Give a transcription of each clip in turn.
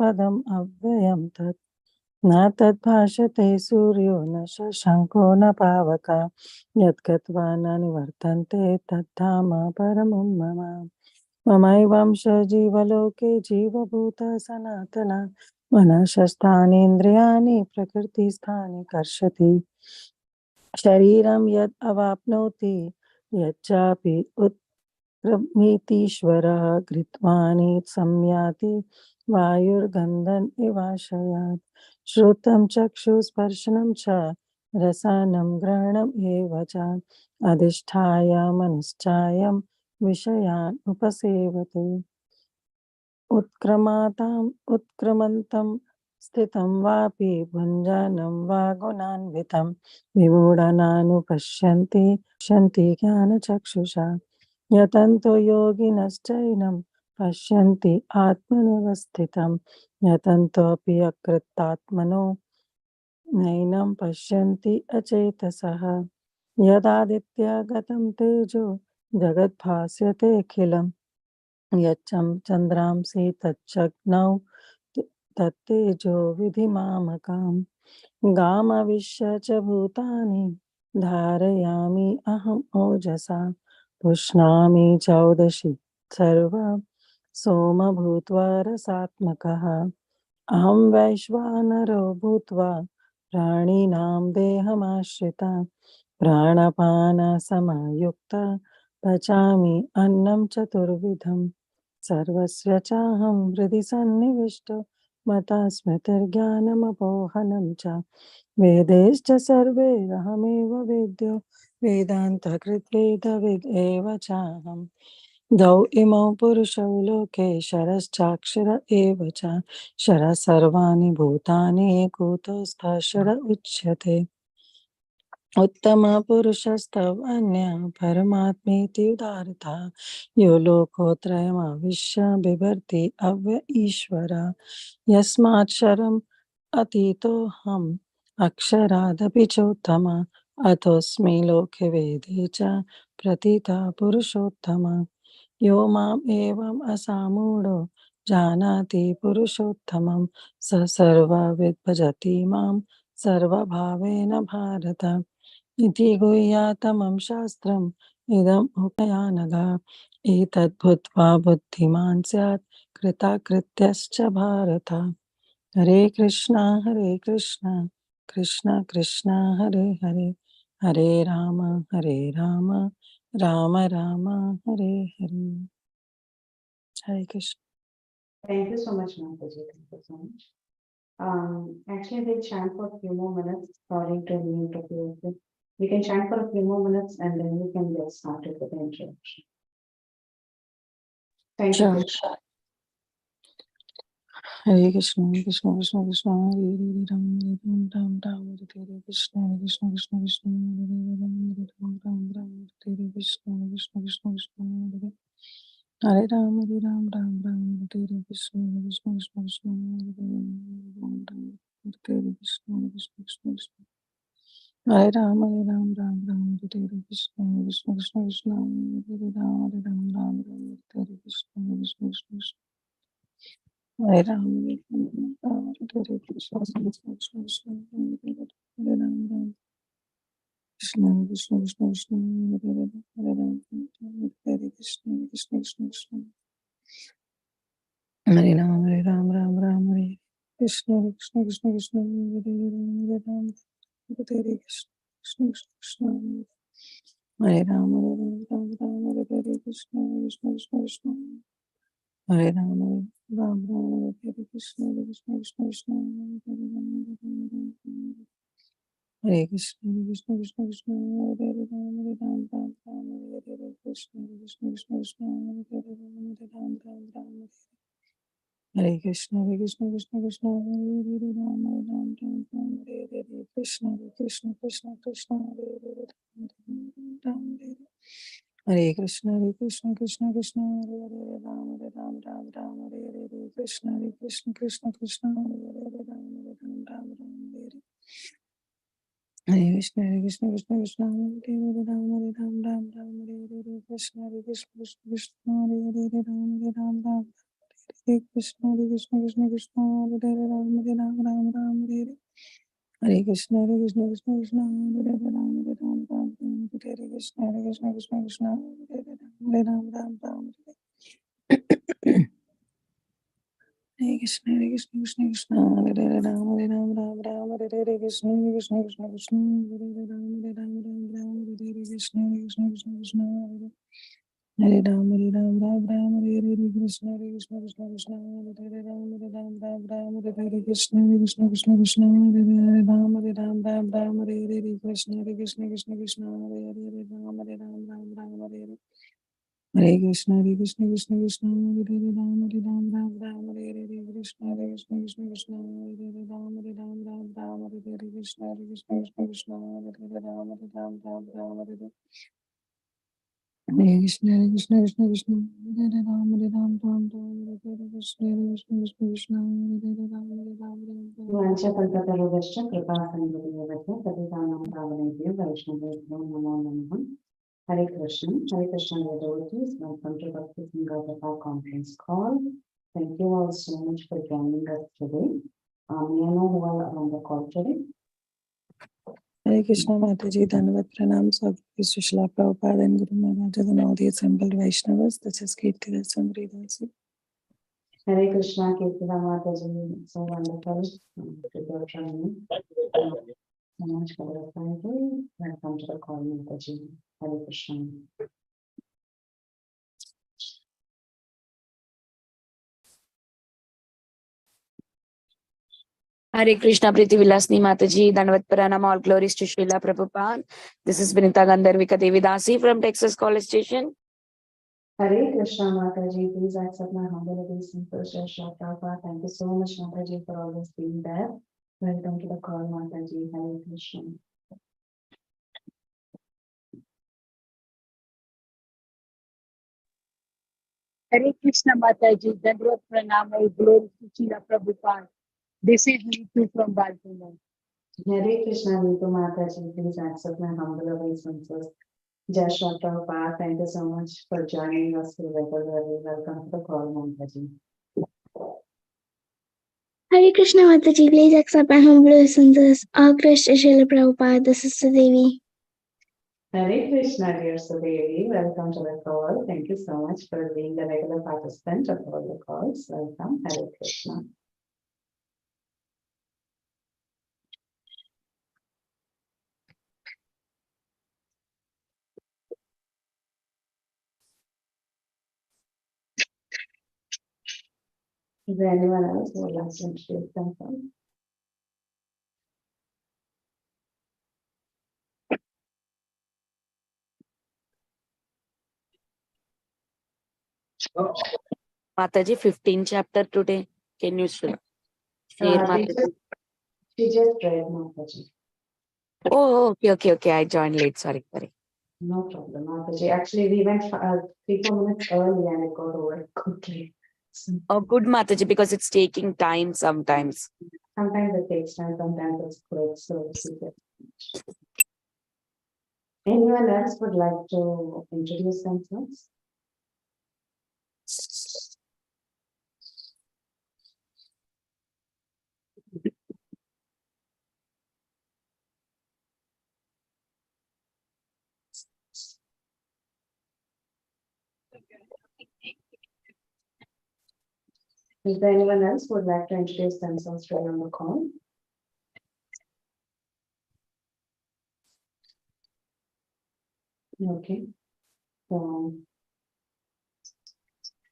पदम् अव्ययं तत् न तद्भाषते सूर्यो न शशाङ्को न पावकः यद्गत्वा न निवर्तन्ते तद्धाम परमं मम ममैवंश जीवलोके जीवभूतः सनातनः मनःस्थानीन्द्रियाणि प्रकृतिस्थानि कर्षति शरीरं यद् अवाप्नोति यच्चापि उत्क्रमीतीश्वरः घृत्वानि संयाति वायुर्गन्धन् इवाशयात् श्रुतं चक्षुस्पर्शनं च रसानं ग्रहणम् एव च अधिष्ठाय मनश्चायं विषयान् उपसेवते उत्क्रमन्तं स्थितं वापि भुञ्जानं वा गुणान्वितं विमूढानानुपश्यन्ति ज्ञानचक्षुषा यतन्तो योगिनश्चैनं पश्यन्ति आत्मनवस्थितं यतन्तोऽपि अकृतात्मनो नैनं पश्यन्ति अचेतसः यदादित्यगतं तेजो जगद्भास्यतेऽखिलम् चन्द्रांसि तच्चग्नौ तत्तेजो विधिमामकाम् गामविश्य च भूतानि धारयामि अहम् ओजसा पुष्णामि चौदशि सर्वं सोम भूत्वा रसात्मकः अहं वैश्वानरो भूत्वा प्राणिनां देहमाश्रिता प्राणपानसमयुक्ता पचामि अन्नं चतुर्विधं सर्वस्य चाहं हृदि सन्निविष्टो मता स्मृतिर्ज्ञानमपोहनं च वेदैश्च सर्वे अहमेव वेद्यो वेदान्तकृद्वेदविद् एव चाहम् द्वौ इमौ पुरुषौ लोके शरश्चाक्षर एव च शरः सर्वाणि भूतानि एकूतस्थः उच्यते उत्तमपुरुषस्तवन्यः परमात्मेति उदारतः यो लोकोत्रयमाविश्य बिभर्ति अव्य ईश्वरः यस्माक्षरम् अतीतोऽहम् अक्षरादपि चोत्तमः अतोऽस्मि लोके वेदे च प्रथितः पुरुषोत्तमः यो माम् एवम् असामूढो जानाति पुरुषोत्तमं स सर्वविद् भजति मां सर्वभावेन भारत इति गुह्यतमं शास्त्रम् इदम् उपयानघ एतद्भूत्वा बुद्धिमान् स्यात् कृतकृत्यश्च भारत हरे Krishna Krishna Krishna Hare Hare Hare Ram Ram Ram Hare Hare Hare Krishna Thank you so much, Mataji. Thank you so much. Actually, we'll chant for a few more minutes according to the need of you. We can chant for a few more minutes and then we can get started with the introduction. Thank you. Sure. Hare Krishna, Krishna Krishna Krishna, Hare Hare, Ram Ram, Ram Hare Hare, Krishna Krishna Krishna Krishna, Hare Hare, Ram Ram, Ram Hare Krishna Krishna Krishna Krishna, Hare Ram, Ram Hare Krishna Krishna Krishna Krishna, Hare Ram, Ram Hare Krishna Krishna Krishna Krishna, Hare Ram, Ram Hare Krishna Krishna Krishna Krishna, Hare Ram, Ram Hare Krishna Krishna Krishna Krishna. Hare Ram, Hare Krishna, Krishna Krishna, Krishna Krishna, Hare Ram, Hare Krishna, Krishna Krishna, Hare Ram, Ram Hare Krishna, Krishna Krishna, Hare Ram, Hare Krishna, Krishna Krishna, Hare Ram, Hare Krishna, Krishna Krishna. Hare Ram, Ram Hare Krishna, Krishna Krishna, Hare Krishna, Krishna Krishna, Hare Ram, Ram Hare Krishna, Krishna Krishna, Hare Ram, Ram Hare Krishna, Krishna Krishna, Hare Ram, Ram Hare Krishna, Krishna Krishna, Hare Ram, Hare Krishna, Krishna Krishna, Hare Ram, Ram Hare Krishna, Krishna Krishna, Hare Ram, Hare Hare Krishna, Krishna Krishna, Hare Ram, Ram Hare Krishna, Krishna Krishna, Hare Ram, Ram Hare Krishna, Hare Krishna, Krishna Krishna, Hare Hare, Ram Hare Ram, Ram Ram, Hare Hare. Hare Krishna, Hare Krishna, Krishna Krishna, Hare Hare, Ram Hare Ram, Ram Ram, Hare Hare. Krishna, Hare Krishna, Krishna Krishna, Hare Hare, Ram Hare Ram, Ram Ram, Hare Hare. Hare Krishna, Hare Krishna, Krishna Krishna, Hare Hare, Ram Hare Ram, Ram Ram, Hare Hare. Krishna, Hare Krishna, Krishna Krishna, Hare Hare, Ram Hare Ram, Ram Ram, Hare Hare. Krishna, Hare Krishna, Krishna Krishna, Hare Hare. Hare Ram, Hare Ram, Ram Ram, Hare Hare. Krishna, Hare Krishna, Krishna Krishna, Hare Hare, Ram Hare Ram, Ram Ram, Hare Hare. Krishna, Hare Krishna, Krishna Krishna, Hare Hare, Ram Hare Ram, Ram Ram, Hare Hare. Krishna, Hare Krishna, Krishna Krishna, Hare Hare, Ram Hare Ram, Ram Ram, Hare Hare. Hare Krishna, Hare Krishna, Krishna Krishna, Hare Hare, Ram Hare Ram, Ram Ram, Hare Hare. Krishna, Hare Krishna, Krishna Krishna, Hare Hare, Ram Hare Ram, Ram Ram, Hare Hare. Krishna, Hare Krishna, Krishna Krishna, Hare Hare, Ram Hare Ram, Ram Ram, Hare Hare. Hare Krishna, Hare Krishna, Krishna Krishna, Hare Hare, Ram Hare Ram, Ram Ram, Hare Hare. Krishna, Hare Krishna, Krishna Krishna, Hare Hare, Ram Hare Ram, Ram Ram. Vancha kalpataruvascha kripa sindhuvascha patitanam pavanebhyo vaishnavebhyo namo namaha. Hare Krishna, dear devotees. Welcome to Bhakti Bhagavata conference call. Thank you all so much for joining us today. May I know who are on the call today? Hare Krishna, Mataji, Dhanavad Pranam, Swagati Srila Prabhupada and Guru Maharaj and all the assembled Vaishnavas. This is Haridas and Haridas. Hare Krishna, Kirtana Mataji, so wonderful to hear from you. So much for your time. Welcome to the call, Mataji. Hare Krishna. Hare Krishna, Priti Vilasni Mataji, Dandavat Pranam, all glories to Srila Prabhupada. This is Vinita Gandharvika Devidasi from Texas College Station. Hare Krishna, Mataji, please accept my humble obeisance, Srila Prabhupada. Thank you so much, Mataji, for always being there. Welcome to the call, Mataji. Hare Krishna. Hare Krishna Mataji, Dandavat Pranam, all glories to Srila Prabhupada. This is Neetu from Baltimore. Hare Krishna, Neetu Mataji, please accept my humble obeisances. Jai Shri Prabhupada, thank you so much for joining us regularly. Welcome to the call, Mataji. Hare Krishna Mataji, please accept my humble obeisances. All Krishna Srila Prabhupada, this is Sudevi. Hare Krishna, dear Sudevi. Welcome to the call. Thank you so much for being the regular participant of all the calls. Welcome. Hare Krishna. Is there anyone else who would like to introduce themselves? Mataji, 15th chapter today. Can you share, Mataji? She just read, Mataji. Oh, okay. I joined late. Sorry. No problem, Mataji. Actually, we went 3-4 minutes early and it got over quickly. So, Oh, good, Mataji, because it's taking time sometimes. sometimes it takes time, sometimes it's quick. So, anyone else would like to introduce themselves? Is there anyone else who would like to introduce themselves right on the call? Okay. So,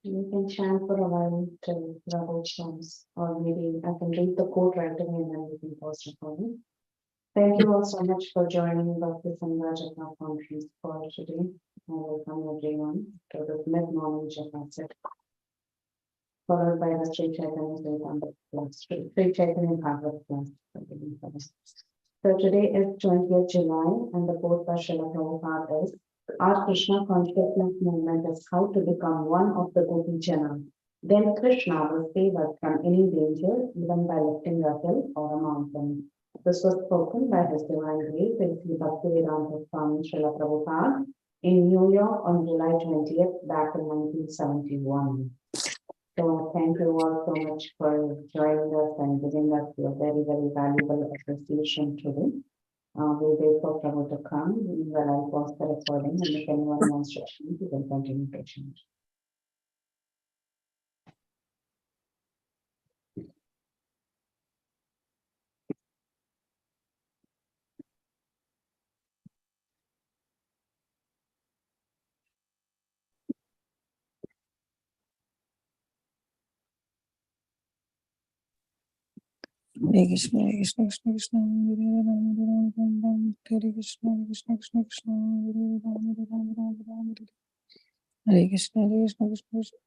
you can chant for a while till Rahul comes, or maybe I can read the quote right away and then we can pause the call. Thank you all so much for joining Bhakti Sangha conference call today. I welcome everyone to the mid-morning Japa set, followed by the Sri Chaitanya class, Sri Chaitanya Bhagavata class. So today is 20th July and the quote by Srila Prabhupada is, our Krishna consciousness movement is how to become one of the Gopi Jana. Then Krishna will save us from any danger, even by lifting a hill or a mountain. This was spoken by His Divine Grace, Sri Bhaktivedanta Swami Srila Prabhupada in New York on July 20th, back in 1971. So thank you all so much for joining us and giving us your very, very valuable appreciation today. We'll wait for Prabhu to come. Meanwhile, I'll pause the recording, and if anyone wants to change, you can continue to change. Hare Krishna, Hare Krishna, Krishna Krishna, Hare Ram, Hare Ram, Ram Ram, Hare Krishna, Hare Krishna, Krishna Krishna, Hare Ram, Hare Ram, Ram Ram, Hare Krishna, Hare Krishna, Krishna Krishna,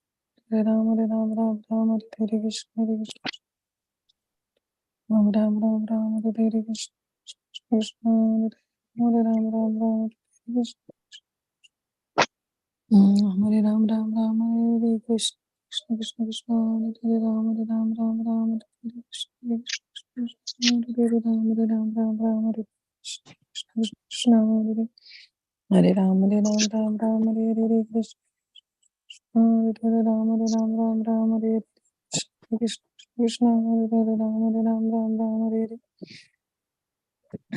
Hare Ram, Hare Ram, Ram Ram, Hare Krishna, Hare Krishna, Ram Ram, Ram Ram, Hare Krishna, Krishna, Hare Ram, Ram Ram, Hare Krishna, Hare Ram, Ram Ram, Hare Krishna, Krishna Krishna, Krishna, Hare Ram, Hare Ram, Ram Ram, Hare Krishna, Hare Ram, Hare Ram, Ram Ram, Hare Krishna, Krishna Krishna, Hare Ram, Hare Ram, Ram Ram, Hare Krishna, Hare Ram, Hare Ram, Ram Ram, Hare Krishna, Krishna Hare Ram, Hare Ram, Ram Ram,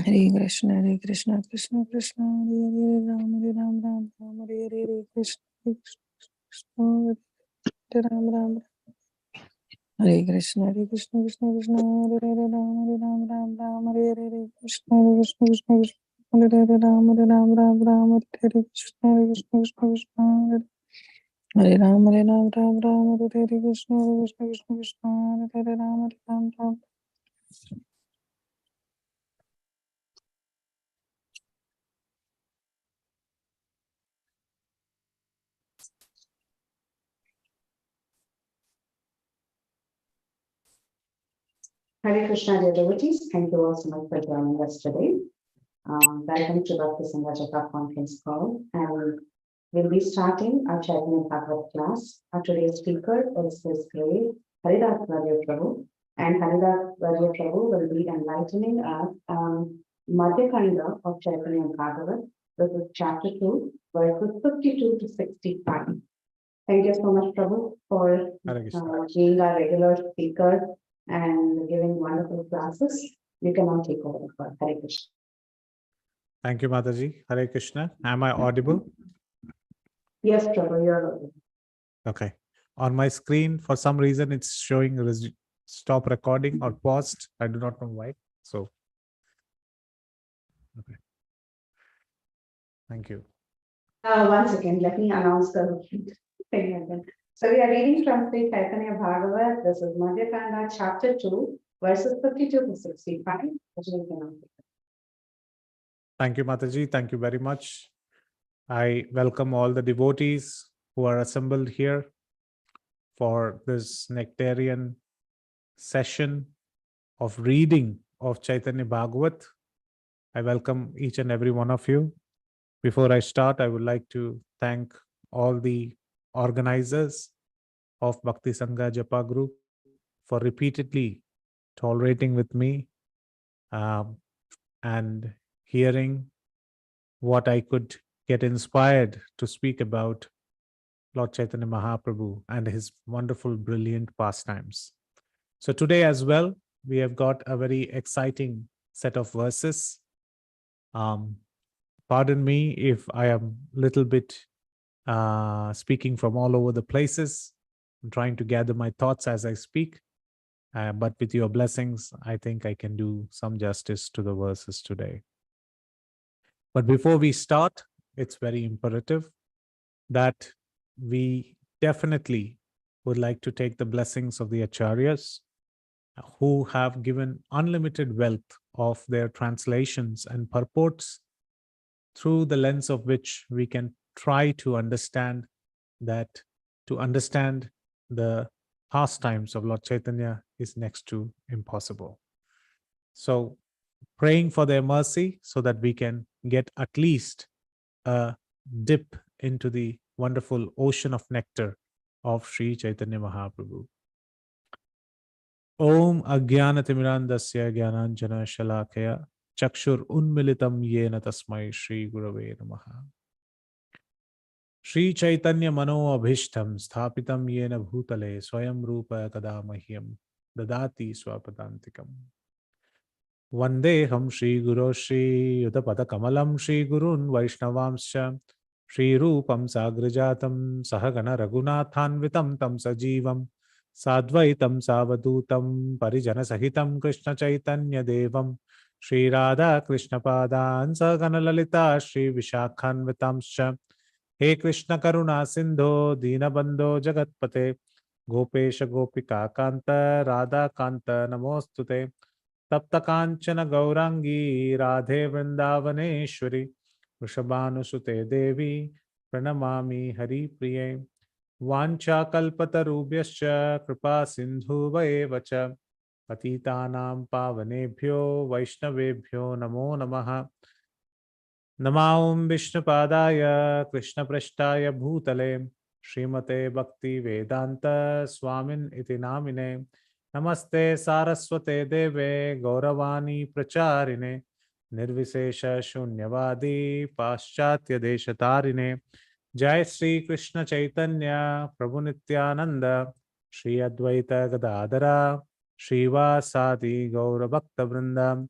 Hare Krishna, Hare Krishna, Krishna Krishna, Hare Ram, Hare Ram, Ram Ram, Hare Krishna, Krishna Hare Ram, Ram Hare Krishna, Hare Krishna, Krishna Krishna, Hare Ram, Hare Ram, Ram Ram, Hare Krishna, Krishna Krishna, Hare Ram, Hare Ram, Ram Ram, Hare Krishna, Krishna Krishna, Krishna Hare Ram, Hare Ram, Ram Ram, Hare Krishna, Krishna Krishna, Krishna Hare Ram, Hare Ram, Ram. Hare Krishna, dear devotees. Thank you all so much for joining us today. Welcome to Bhakti Sangha Japa conference call. And we'll be starting our Chaitanya Bhagavata class. Our today's speaker is His Great Haridas Varya Prabhu. And Haridas Varya Prabhu will be enlightening us on Madhya khanda of Chaitanya Bhagavata. This is chapter 2, verses 52 to 65. Thank you so much, Prabhu, for being our regular speaker and giving wonderful classes. You can now take over for Hare Krishna. Thank you, Mataji. Hare Krishna. Am I audible? Yes, Prabhu, you're audible. Okay. On my screen, for some reason, it's showing stop recording or paused. I do not know why. So, okay. Thank you. Once again, let me announce the thing again. So we are reading from Sri Caitanya Bhagavata. This is Madhya khanda, chapter 2, verses 52 to 65. Thank you, Mataji. Thank you very much. I welcome all the devotees who are assembled here for this nectarian session of reading of Chaitanya Bhagavat. I welcome each and every one of you. Before I start, I would like to thank all the organizers of Bhakti Sangha Japa group for repeatedly tolerating with me and hearing what I could get inspired to speak about Lord Chaitanya Mahaprabhu and his wonderful, brilliant pastimes. So today as well, we have got a very exciting set of verses. Pardon me if I am a little bit speaking from all over the places. I'm trying to gather my thoughts as I speak. But with your blessings, I think I can do some justice to the verses today. But before we start, it's very imperative that we definitely would like to take the blessings of the Acharyas who have given unlimited wealth of their translations and purports through the lens of which we can try to understand the pastimes of Lord Chaitanya is next to impossible. So praying for their mercy so that we can get at least a dip into the wonderful ocean of nectar of Sri Chaitanya Mahaprabhu. Om Ajnanatirmirandasya Jnananjana Shalakaya Chakshur Unmilitam Yena Tasmai Shri Gurave Namaha. Shri Caitanya Mano Abhishtam Sthapitam Yena Bhutale Swayam Rupa Kada Mahyam Dadati Swapadantikam Vandeham Shri Guru Shri Yudapada Kamalam Shri Gurun Vaishnavamscha Shri Rupam Sagrajatam Sahagana Raghunathanvitam Tam Sajivam Sadvaitam Savadutam Parijana Sahitam Krishna Chaitanya Devam Shri Radha Krishna Padan Sahagana Lalita Shri Vishakhanvitamscha हे कृष्ण करुणा सिंधो दीनबंधो जगतपते गोपेश गोपिका कांत राधा कांत नमोस्तुते तप्त कांचन गौरांगी राधे वृंदावनेश्वरी वृषभानुसुते देवी प्रणमामि हरिप्रिये वाञ्छाकल्पतरुभ्यश्च कृपा सिन्धुवैव च पतितानां पावनेभ्यो वैष्णवेभ्यो नमो नमः नमां विष्णुपादाय कृष्णपृष्ठाय भूतले श्रीमते भक्ति वेदांत स्वामिन् इति नामिने नमस्ते सारस्वते देवे गौरवाणी प्रचारिणे निर्विशेष शून्यवादी पाश्चात्य देशतारिणे जय श्री कृष्ण चैतन्य प्रभु नित्यानंद श्री अद्वैत गदाधरा श्रीवासादि गौर भक्त वृंद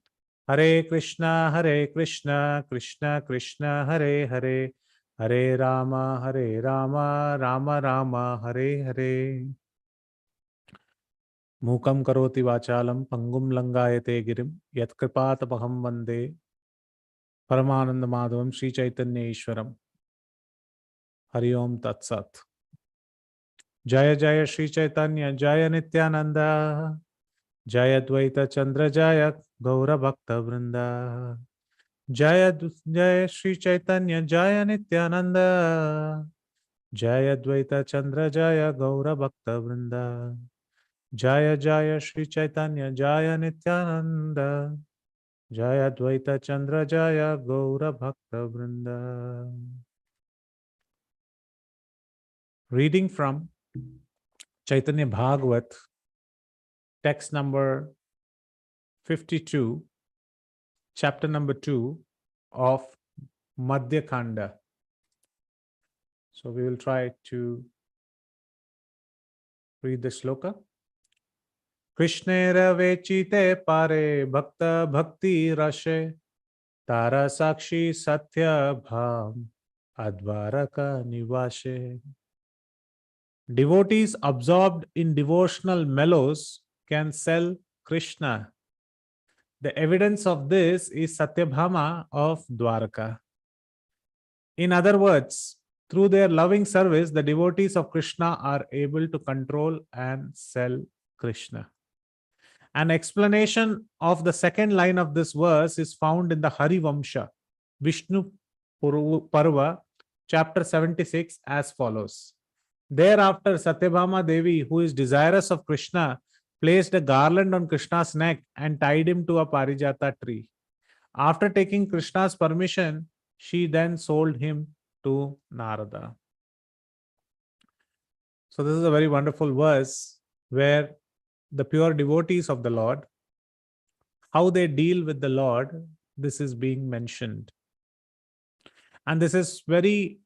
हरे कृष्णा कृष्ण कृष्ण हरे हरे हरे राम राम राम हरे हरे मूकं करोति वाचालं पंगुं लंगायते गिरिं यत्कृपातपहं वन्दे परमानंद माधवं श्री चैतन्य ईश्वरम् हरि ओम तत्सत् जय जय श्री चैतन्य जय नित्यानंद जय द्वैत चंद्र जय गौर भक्त वृंद जय श्री चैतन्य जय नित्यानंद जय द्वैत चंद्र जय गौर भक्त वृंद जय जय श्री चैतन्य जय नित्यानंद जय द्वैत चंद्र जय गौर भक्त वृंद. Reading from Chaitanya Bhagavat, text number 52, chapter number 2 of Madhya khanda. So we will try to read the shloka. Krishnera vechite pare bhakta bhakti rashe tara sakshi satya bham advaraka nivashe. Devotees absorbed in devotional mellows can sell Krishna. The evidence of this is Satyabhama of Dwaraka. In other words, through their loving service, the devotees of Krishna are able to control and sell Krishna. An explanation of the second line of this verse is found in the Harivamsha, Vishnu Parva, chapter 76, as follows. Thereafter, Satyabhama Devi, who is desirous of Krishna, placed a garland on Krishna's neck and tied him to a Parijata tree. After taking Krishna's permission, she then sold him to Narada. So this is a very wonderful verse where the pure devotees of the Lord, how they deal with the Lord, this is being mentioned. And this is very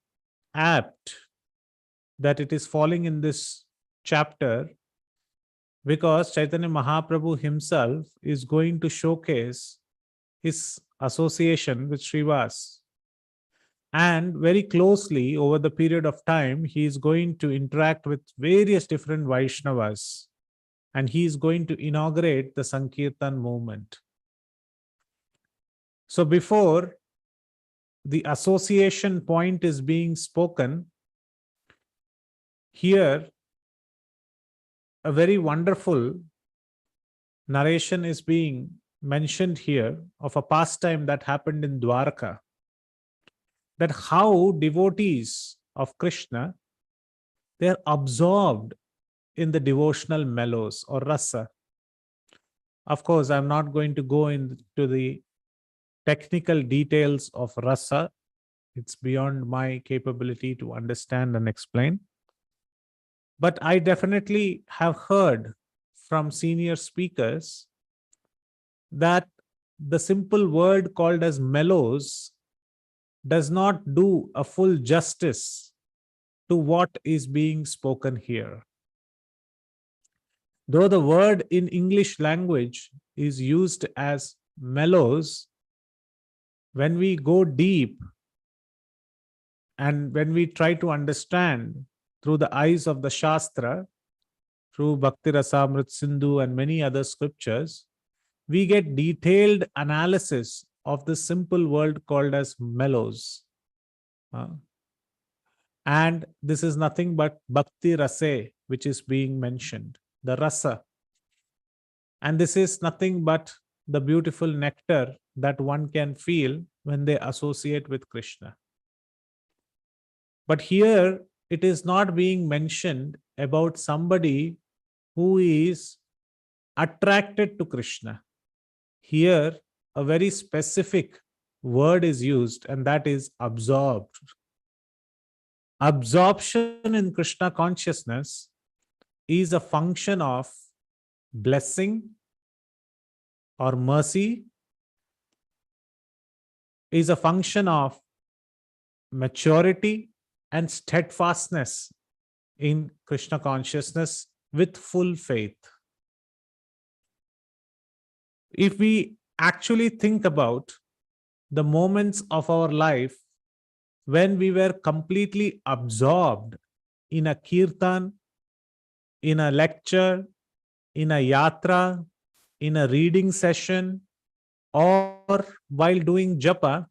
apt that it is falling in this chapter because Chaitanya Mahaprabhu himself is going to showcase his association with Srivas. And very closely over the period of time, he is going to interact with various different Vaishnavas and he is going to inaugurate the Sankirtan movement. So before the association point is being spoken, here a very wonderful narration is being mentioned here of a pastime that happened in Dwarka. That how devotees of Krishna, they are absorbed in the devotional mellows or rasa. Of course, I'm not going to go into the technical details of rasa. It's beyond my capability to understand and explain. But I definitely have heard from senior speakers that the simple word called as mellows does not do a full justice to what is being spoken here. Though the word in English language is used as mellows, when we go deep and when we try to understand through the eyes of the Shastra, through Bhakti Rasamrit Sindhu and many other scriptures, we get detailed analysis of the simple word called as mellows. And this is nothing but Bhakti Rase, which is being mentioned, the rasa. And this is nothing but the beautiful nectar that one can feel when they associate with Krishna. But here it is not being mentioned about somebody who is attracted to Krishna. Here, a very specific word is used, and that is absorbed. Absorption in Krishna consciousness is a function of blessing or mercy, is a function of maturity and steadfastness in Krishna consciousness with full faith. If we actually think about the moments of our life when we were completely absorbed in a kirtan, in a lecture, in a yatra, in a reading session, or while doing japa,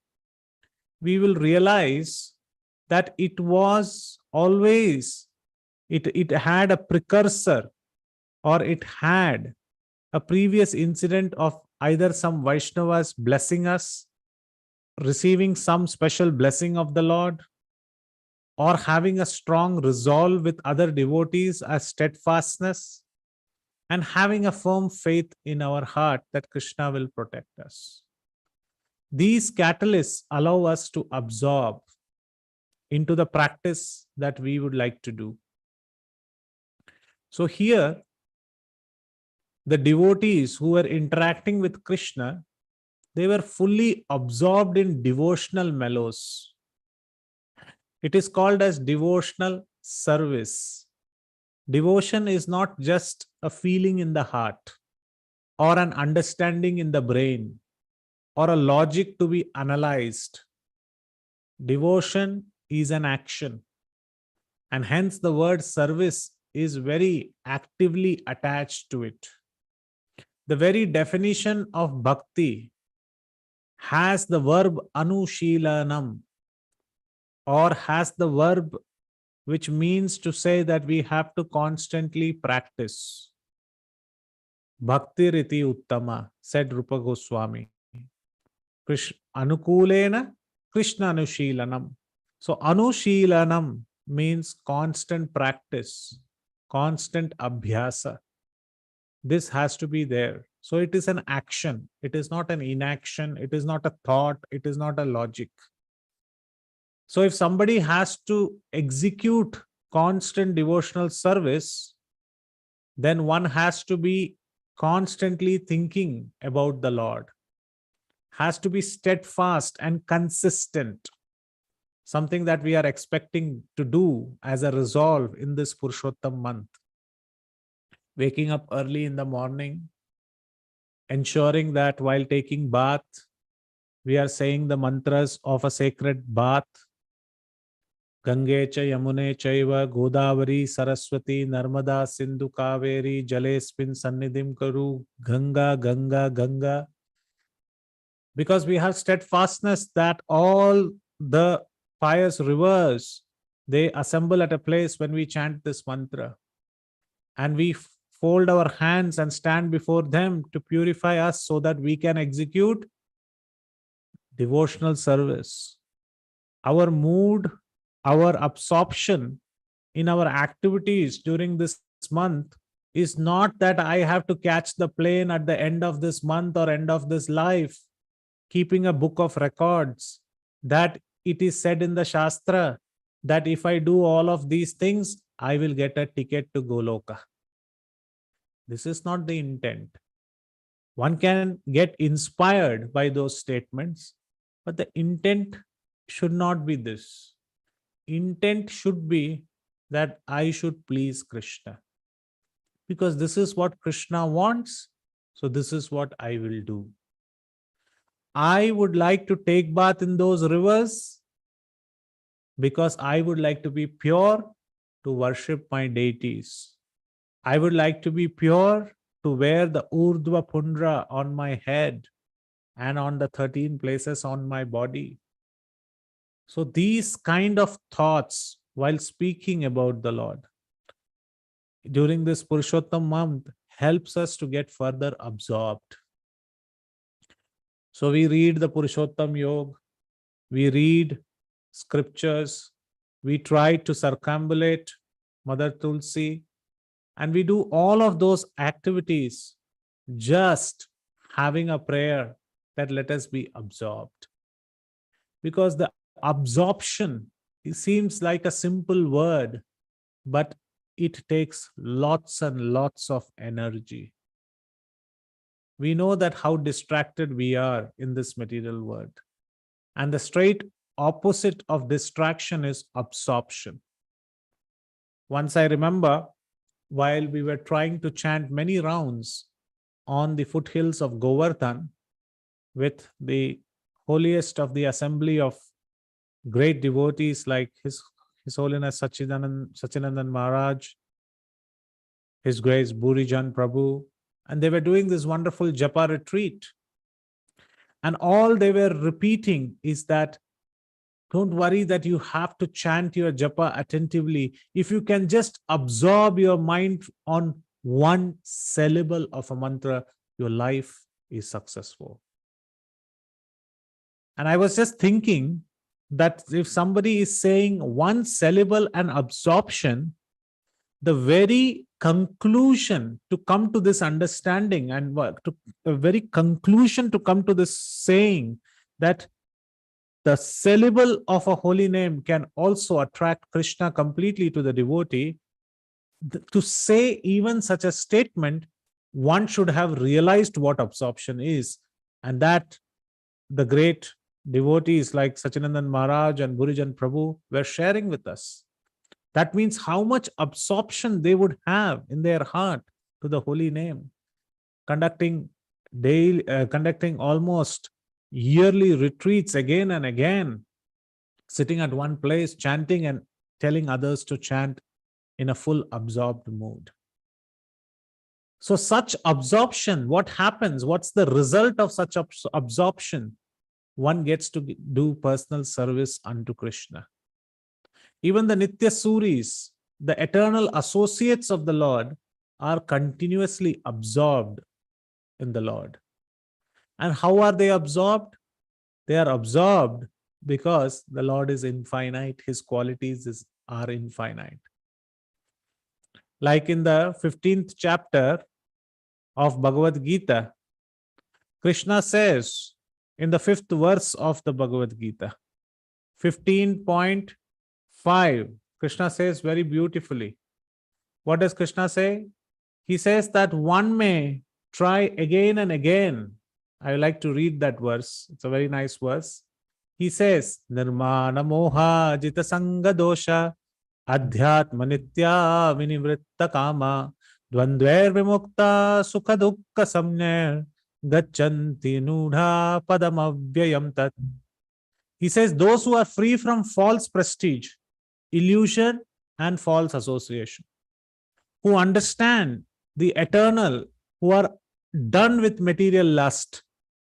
we will realize that it was always, it had a precursor, or it had a previous incident of either some Vaishnavas blessing us, receiving some special blessing of the Lord, or having a strong resolve with other devotees as steadfastness, and having a firm faith in our heart that Krishna will protect us. These catalysts allow us to absorb into the practice that we would like to do. So here, the devotees who were interacting with Krishna, they were fully absorbed in devotional mellows. It is called as devotional service. Devotion is not just a feeling in the heart, or an understanding in the brain, or a logic to be analyzed. Devotion is an action. And hence the word service is very actively attached to it. The very definition of bhakti has the verb anushilanam, or has the verb which means to say that we have to constantly practice. Bhakti riti uttama, said Rupa Goswami. Anukulena Krishna anushilanam. So anushilanam means constant practice, constant abhyasa. This has to be there. So it is an action. It is not an inaction. It is not a thought. It is not a logic. So if somebody has to execute constant devotional service, then one has to be constantly thinking about the Lord, has to be steadfast and consistent, something that we are expecting to do as a resolve in this Purushottam month. Waking up early in the morning, ensuring that while taking bath, we are saying the mantras of a sacred bath. Gange cha Yamune chaiva Godavari Saraswati Narmada Sindhu Kaveri Jalesmin Sannidhim Karu Ganga Ganga Ganga. Because we have steadfastness that all the pious rivers, they assemble at a place when we chant this mantra. And we fold our hands and stand before them to purify us so that we can execute devotional service. Our mood, our absorption in our activities during this month is not that I have to catch the plane at the end of this month or end of this life, keeping a book of records, that it is said in the Shastra that if I do all of these things, I will get a ticket to Goloka. This is not the intent. One can get inspired by those statements, but the intent should not be this. intent should be that I should please Krishna. Because this is what Krishna wants, so this is what I will do. I would like to take bath in those rivers because I would like to be pure to worship my deities. I would like to be pure to wear the Urdhva Pundra on my head and on the 13 places on my body. So these kind of thoughts while speaking about the Lord during this Purushottam month helps us to get further absorbed. So we read the Purushottam Yoga, we read scriptures, we try to circumambulate Mother Tulsi, and we do all of those activities just having a prayer that let us be absorbed. Because the absorption, it seems like a simple word, but it takes lots and lots of energy. We know that how distracted we are in this material world. And the straight opposite of distraction is absorption. Once I remember, while we were trying to chant many rounds on the foothills of Govardhan with the holiest of the assembly of great devotees like His Holiness Sachinandan Maharaj, His Grace Burijan Prabhu, and they were doing this wonderful japa retreat. And all they were repeating is that don't worry that you have to chant your japa attentively. If you can just absorb your mind on one syllable of a mantra, your life is successful. And I was just thinking that if somebody is saying one syllable and absorption, the very conclusion to come to this understanding and the very conclusion to come to this saying that the syllable of a holy name can also attract Krishna completely to the devotee. To say even such a statement, one should have realized what absorption is, and that the great devotees like Sachinandan Maharaj and Burijan Prabhu were sharing with us. That means how much absorption they would have in their heart to the holy name, conducting almost yearly retreats again and again, sitting at one place, chanting and telling others to chant in a full absorbed mood. So such absorption, what happens? What's the result of such absorption? One gets to do personal service unto Krishna. Even the Nitya Suris, the eternal associates of the Lord, are continuously absorbed in the Lord. And how are they absorbed? They are absorbed because the Lord is infinite, His qualities are infinite. Like in the 15th chapter of Bhagavad Gita, Krishna says in the 5th verse of the Bhagavad Gita, 15.5, Krishna says very beautifully. What does Krishna say? He says that one may try again and again. I would like to read that verse. It's a very nice verse. He says, Nirmana moha jita sanga dosha adhyatma nitya vinivritta kama dvandver vimukta sukha dukkha samner gachanti nudha padamavyayam tat. He says, those who are free from false prestige, illusion, and false association, who understand the eternal, who are done with material lust,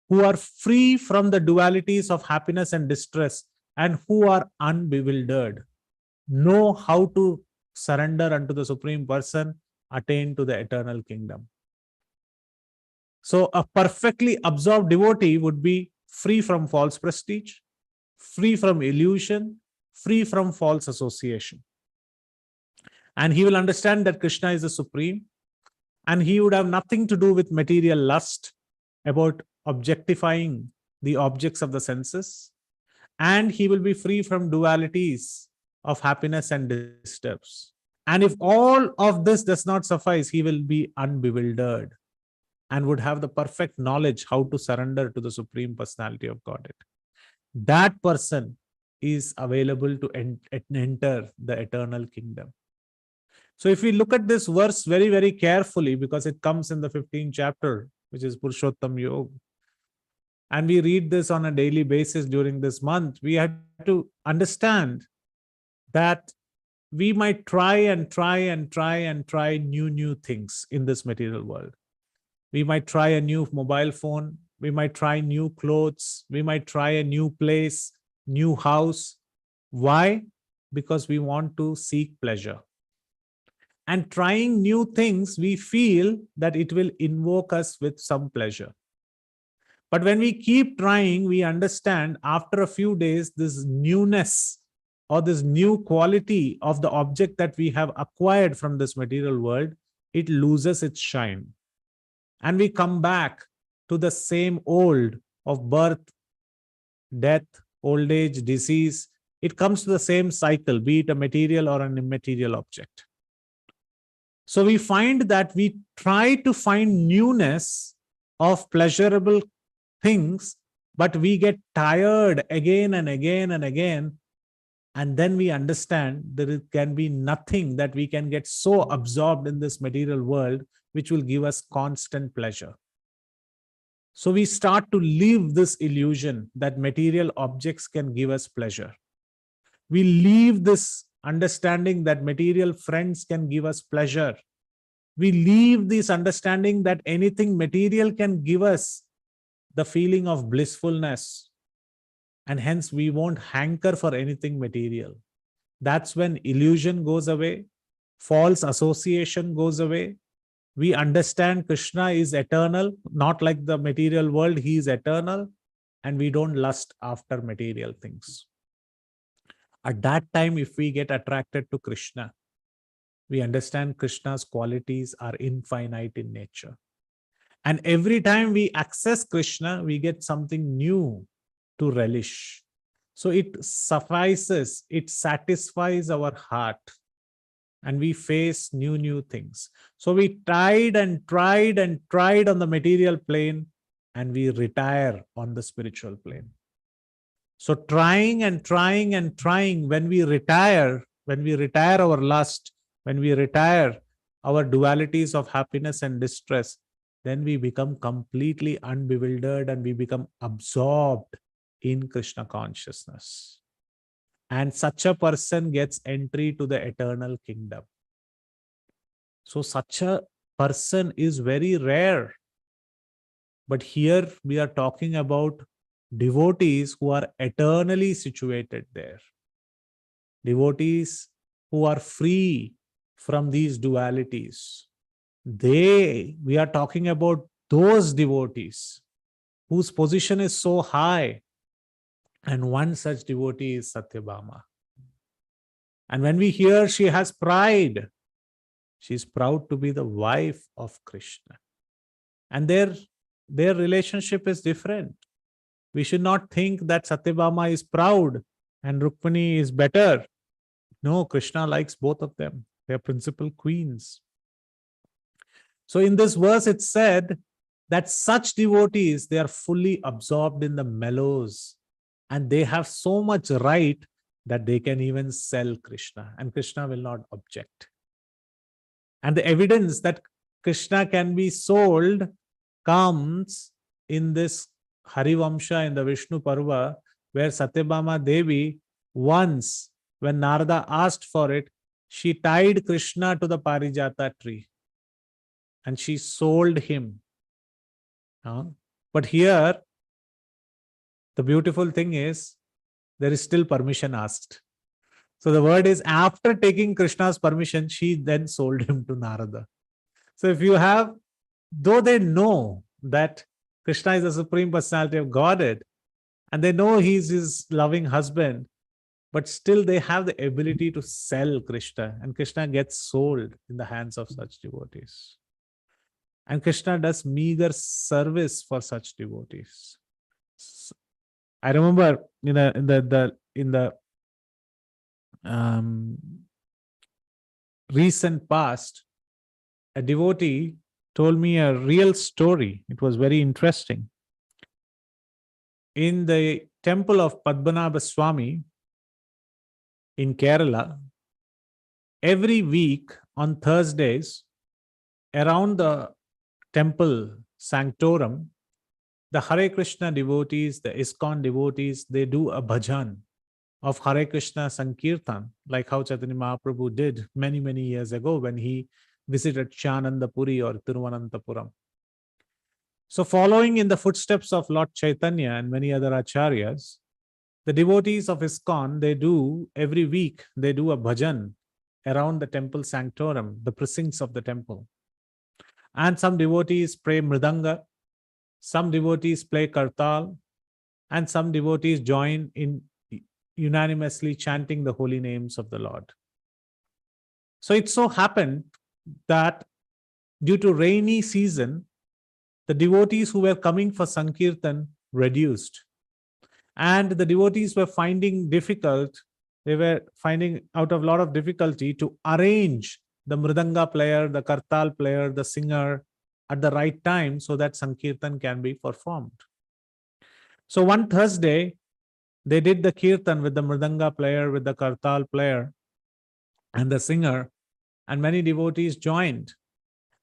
who are free from the dualities of happiness and distress, and who are unbewildered, know how to surrender unto the Supreme Person, attain to the eternal kingdom. So a perfectly absorbed devotee would be free from false prestige, free from illusion, free from false association. And he will understand that Krishna is the Supreme, and he would have nothing to do with material lust, about objectifying the objects of the senses, and he will be free from dualities of happiness and disturbs. And if all of this does not suffice, he will be unbewildered and would have the perfect knowledge how to surrender to the Supreme Personality of Godhead. That person is available to enter the eternal kingdom. So if we look at this verse very, very carefully, because it comes in the 15th chapter, which is Purushottam Yoga, and we read this on a daily basis during this month, we have to understand that we might try and try and try and try new things in this material world. We might try a new mobile phone. We might try new clothes. We might try a new place, new house. Why? Because we want to seek pleasure. And trying new things, we feel that it will invoke us with some pleasure. But when we keep trying, we understand after a few days, this newness or this new quality of the object that we have acquired from this material world, it loses its shine. And we come back to the same old of birth, death, old age, disease. It comes to the same cycle, be it a material or an immaterial object. So we find that we try to find newness of pleasurable things, but we get tired again and again and again. And then we understand that it can be nothing that we can get so absorbed in this material world, which will give us constant pleasure. So we start to leave this illusion that material objects can give us pleasure. We leave this understanding that material friends can give us pleasure. We leave this understanding that anything material can give us the feeling of blissfulness. And hence we won't hanker for anything material. That's when illusion goes away, false association goes away. We understand Krishna is eternal, not like the material world, he is eternal, and we don't lust after material things. At that time, if we get attracted to Krishna, we understand Krishna's qualities are infinite in nature. And every time we access Krishna, we get something new to relish. So it suffices, it satisfies our heart, and we face new things. So we tried and tried and tried on the material plane, and we retire on the spiritual plane. So trying and trying and trying, when we retire our lust, when we retire our dualities of happiness and distress, then we become completely unbewildered and we become absorbed in Krishna consciousness. And such a person gets entry to the eternal kingdom. So such a person is very rare. But here we are talking about devotees who are eternally situated there. Devotees who are free from these dualities. We are talking about those devotees whose position is so high. And one such devotee is Satyabhama. And when we hear she has pride, she's proud to be the wife of Krishna. And their relationship is different. We should not think that Satyabhama is proud and Rukmini is better. No, Krishna likes both of them. They are principal queens. So in this verse, it said that such devotees, they are fully absorbed in the mellows, and they have so much right that they can even sell Krishna, and Krishna will not object. And the evidence that Krishna can be sold comes in this Harivamsha in the Vishnu Parva, where Satyabhama Devi, once when Narada asked for it, she tied Krishna to the Parijata tree and she sold him. But here, the beautiful thing is, there is still permission asked. So the word is, after taking Krishna's permission, she then sold him to Narada. So if you have, though they know that Krishna is the Supreme Personality of Godhead, and they know he's his loving husband, but still they have the ability to sell Krishna, and Krishna gets sold in the hands of such devotees. And Krishna does meager service for such devotees. I remember in the recent past, a devotee told me a real story. It was very interesting. In the temple of Padmanabha Swami, in Kerala, every week on Thursdays, around the temple sanctorum, the Hare Krishna devotees, the ISKCON devotees, they do a bhajan of Hare Krishna Sankirtan, like how Chaitanya Mahaprabhu did many, many years ago when he visited Chanandapuri or Tiruvananthapuram. So, following in the footsteps of Lord Chaitanya and many other acharyas, the devotees of ISKCON, they do every week, they do a bhajan around the temple sanctorum, the precincts of the temple. And some devotees pray mridanga, some devotees play kartal, and some devotees join in unanimously chanting the holy names of the Lord. So it so happened that due to rainy season, the devotees who were coming for Sankirtan reduced. And the devotees were finding difficult, they were finding out of a lot of difficulty to arrange the mridanga player, the kartal player, the singer at the right time so that Sankirtan can be performed. So one Thursday, they did the kirtan with the mridanga player, with the kartal player, and the singer, and many devotees joined.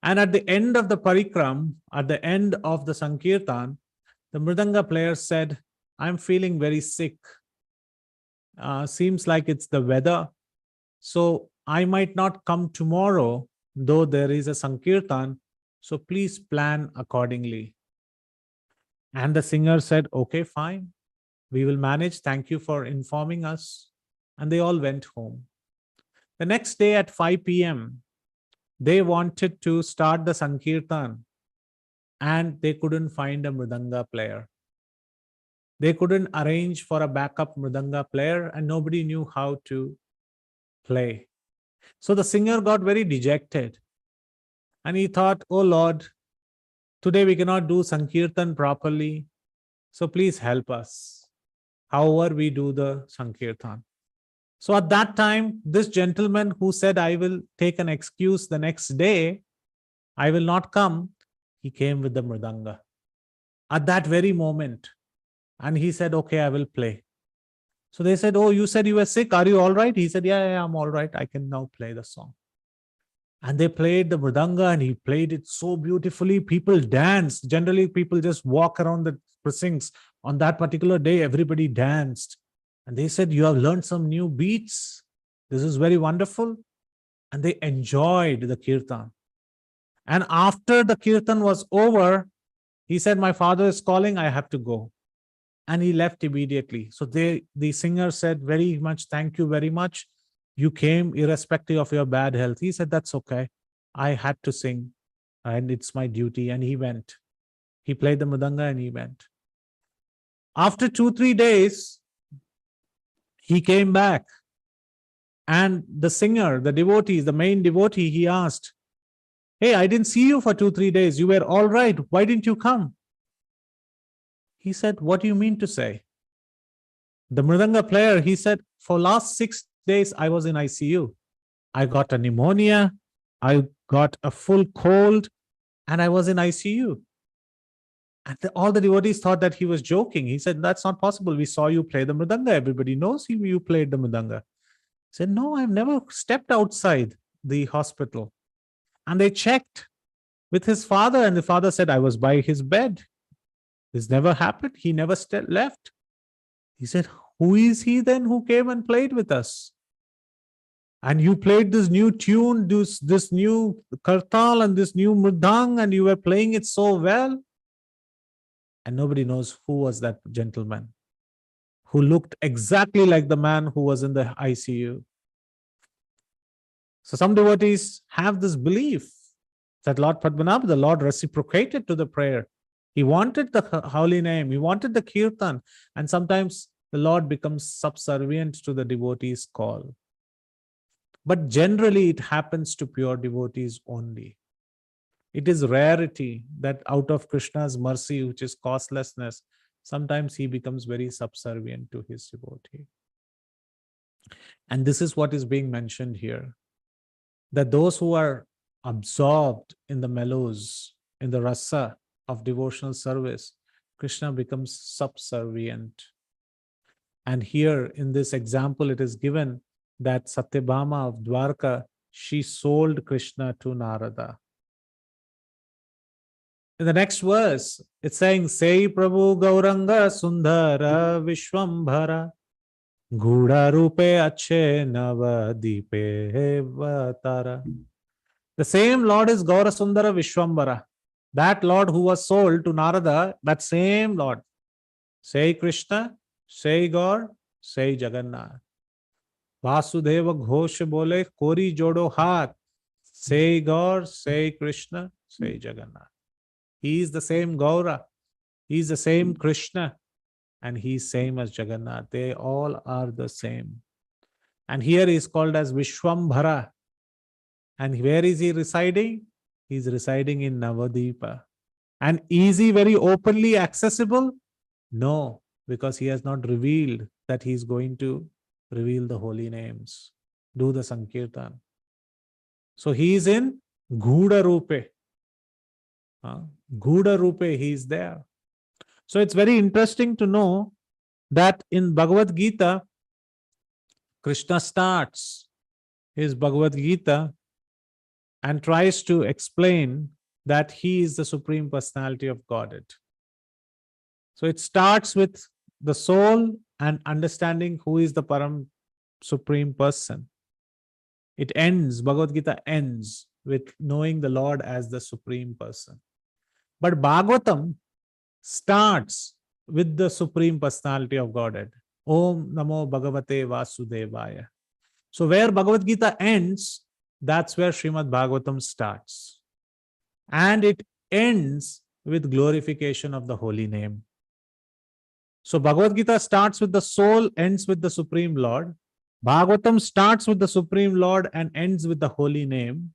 And at the end of the parikram, at the end of the Sankirtan, the mridanga player said, I'm feeling very sick. Seems like it's the weather. So I might not come tomorrow, though there is a Sankirtan. So please plan accordingly. And the singer said, okay, fine. We will manage. Thank you for informing us. And they all went home. The next day at 5 p.m., they wanted to start the Sankirtan and they couldn't find a mridanga player. They couldn't arrange for a backup mridanga player and nobody knew how to play. So the singer got very dejected and he thought, oh Lord, today we cannot do Sankirtan properly. So please help us. However we do the Sankirtan. So at that time, this gentleman who said, I will take an excuse the next day, I will not come, he came with the mridanga at that very moment. And he said, okay, I will play. So they said, oh, you said you were sick. Are you all right? He said, yeah, I'm all right. I can now play the song. And they played the mridanga and he played it so beautifully. People danced. Generally, people just walk around the precincts. On that particular day, everybody danced. And they said, you have learned some new beats. This is very wonderful. And they enjoyed the kirtan. And after the kirtan was over, he said, my father is calling, I have to go. And he left immediately. So the singer said, very much, thank you very much. You came irrespective of your bad health. He said, that's okay. I had to sing and it's my duty. And he went. He played the mridanga and he went. After 2-3 days, he came back. And the singer, the devotee, the main devotee, he asked, hey, I didn't see you for 2-3 days. You were all right. Why didn't you come? He said, what do you mean to say? The mridanga player, he said, for last 6 days, I was in ICU. I got a pneumonia. I got a full cold and I was in ICU. And all the devotees thought that he was joking. He said, that's not possible. We saw you play the mridanga. Everybody knows you played the mridanga. He said, no, I've never stepped outside the hospital. And they checked with his father and the father said, I was by his bed. This never happened. He never left. He said, who is he then who came and played with us? And you played this new tune, this new kartal and this new mridang, and you were playing it so well. And nobody knows who was that gentleman who looked exactly like the man who was in the ICU. So some devotees have this belief that Lord Padmanabha, the Lord reciprocated to the prayer. He wanted the holy name. He wanted the kirtan. And sometimes the Lord becomes subservient to the devotee's call. But generally it happens to pure devotees only. It is rarity that out of Krishna's mercy, which is causelessness, sometimes he becomes very subservient to his devotee. And this is what is being mentioned here. That those who are absorbed in the mellows, in the rasa of devotional service, Krishna becomes subservient. And here in this example, it is given that Satyabhama of Dwarka, she sold Krishna to Narada. In the next verse, it's saying, Sei Prabhu Gauranga Sundara Vishwambhara Gudha Rupe Ache Navadipe Vatara. The same Lord is Gaura Sundara Vishwambhara. That Lord who was sold to Narada, that same Lord. Sei Krishna, sei Gaur, sei Jagannath. Vasudeva Ghosh bole, Kori Jodo Hath. Sei Gaur, sei Krishna, sei Jagannath. He is the same Gaura. He is the same Krishna. And he is same as Jagannath. They all are the same. And here he is called as Vishwambhara. And where is he residing? He is residing in Navadipa. And is he very openly accessible? No, because he has not revealed that he is going to reveal the holy names, do the Sankirtan. So he is in Gudha Rupe. Gudha Rupe, he is there. So it's very interesting to know that in Bhagavad Gita, Krishna starts his Bhagavad Gita and tries to explain that he is the Supreme Personality of Godhead. So it starts with the soul and understanding who is the Param Supreme Person. It ends, Bhagavad Gita ends with knowing the Lord as the Supreme Person. But Bhagavatam starts with the Supreme Personality of Godhead. Om Namo Bhagavate Vasudevaya. So where Bhagavad Gita ends, that's where Srimad Bhagavatam starts. And it ends with glorification of the holy name. So Bhagavad Gita starts with the soul, ends with the Supreme Lord. Bhagavatam starts with the Supreme Lord and ends with the holy name.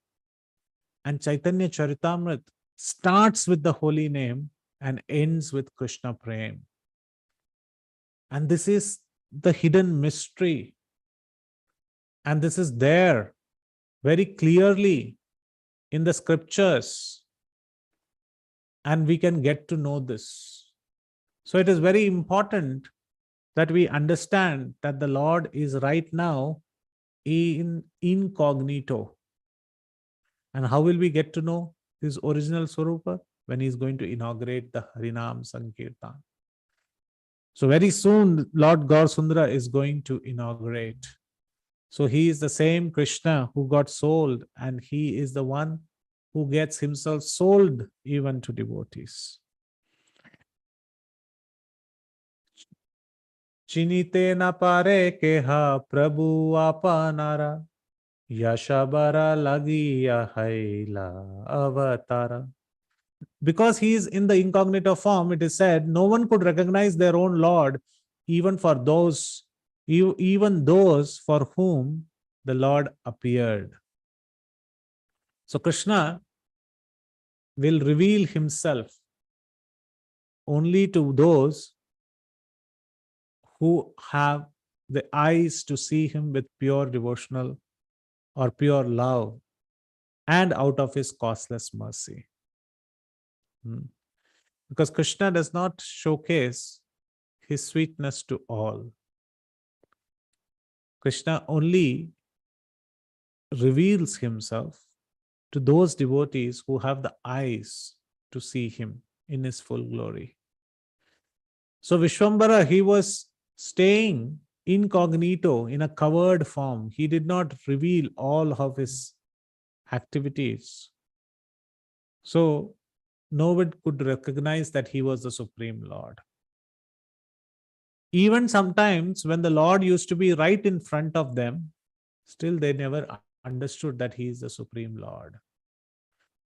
And Caitanya Charitamrita starts with the holy name and ends with Krishna Prem. And this is the hidden mystery. And this is there very clearly in the scriptures. And we can get to know this. So it is very important that we understand that the Lord is right now in incognito. And how will we get to know his original Swarupa? When he is going to inaugurate the Harinam Sankirtan. So very soon, Lord Gaur Sundara is going to inaugurate. So he is the same Krishna who got sold, and he is the one who gets himself sold even to devotees. Chinite na pare keha Prabhu apanara Yashabara lagiya haila avatara. Because he is in the incognito form, it is said, no one could recognize their own Lord, even those for whom the Lord appeared. So Krishna will reveal himself only to those who have the eyes to see him with pure devotional or pure love and out of his causeless mercy. Because Krishna does not showcase his sweetness to all. Krishna only reveals himself to those devotees who have the eyes to see him in his full glory. So Vishwambara, he was staying incognito in a covered form. He did not reveal all of his activities. So no one could recognize that he was the Supreme Lord. Even sometimes when the Lord used to be right in front of them, still they never understood that he is the Supreme Lord.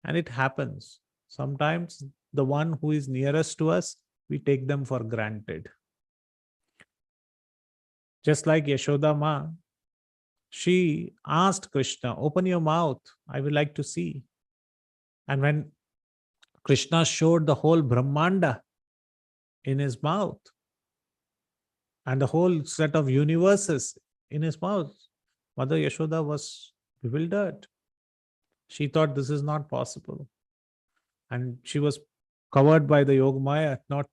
And it happens. Sometimes the one who is nearest to us, we take them for granted. Just like Yashoda Ma, she asked Krishna, open your mouth, I would like to see. And when Krishna showed the whole Brahmanda in his mouth and the whole set of universes in his mouth, Mother Yashoda was bewildered. She thought this is not possible. And she was covered by the Yogamaya, not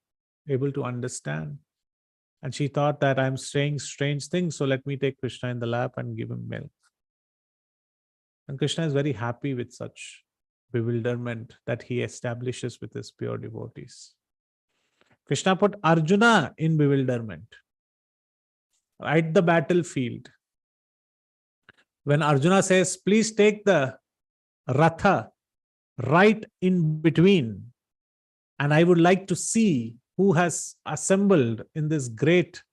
able to understand. And she thought that I'm saying strange things, so let me take Krishna in the lap and give him milk. And Krishna is very happy with such bewilderment that he establishes with his pure devotees. Krishna put Arjuna in bewilderment at the battlefield. When Arjuna says, please take the Ratha right in between, and I would like to see who has assembled in this great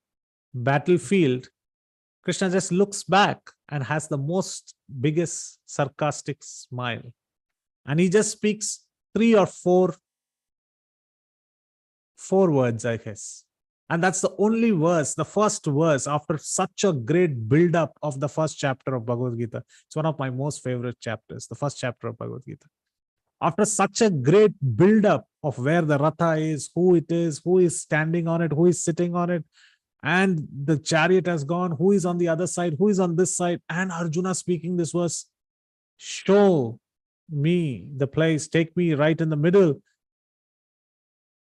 battlefield, Krishna just looks back and has the most biggest sarcastic smile. And he just speaks three or four words, I guess. And that's the only verse, the first verse after such a great build-up of the first chapter of Bhagavad Gita. It's one of my most favorite chapters, the first chapter of Bhagavad Gita. After such a great build-up of where the Ratha is, who it is, who is standing on it, who is sitting on it, and the chariot has gone, who is on the other side, who is on this side, and Arjuna speaking this verse, show me the place, take me right in the middle,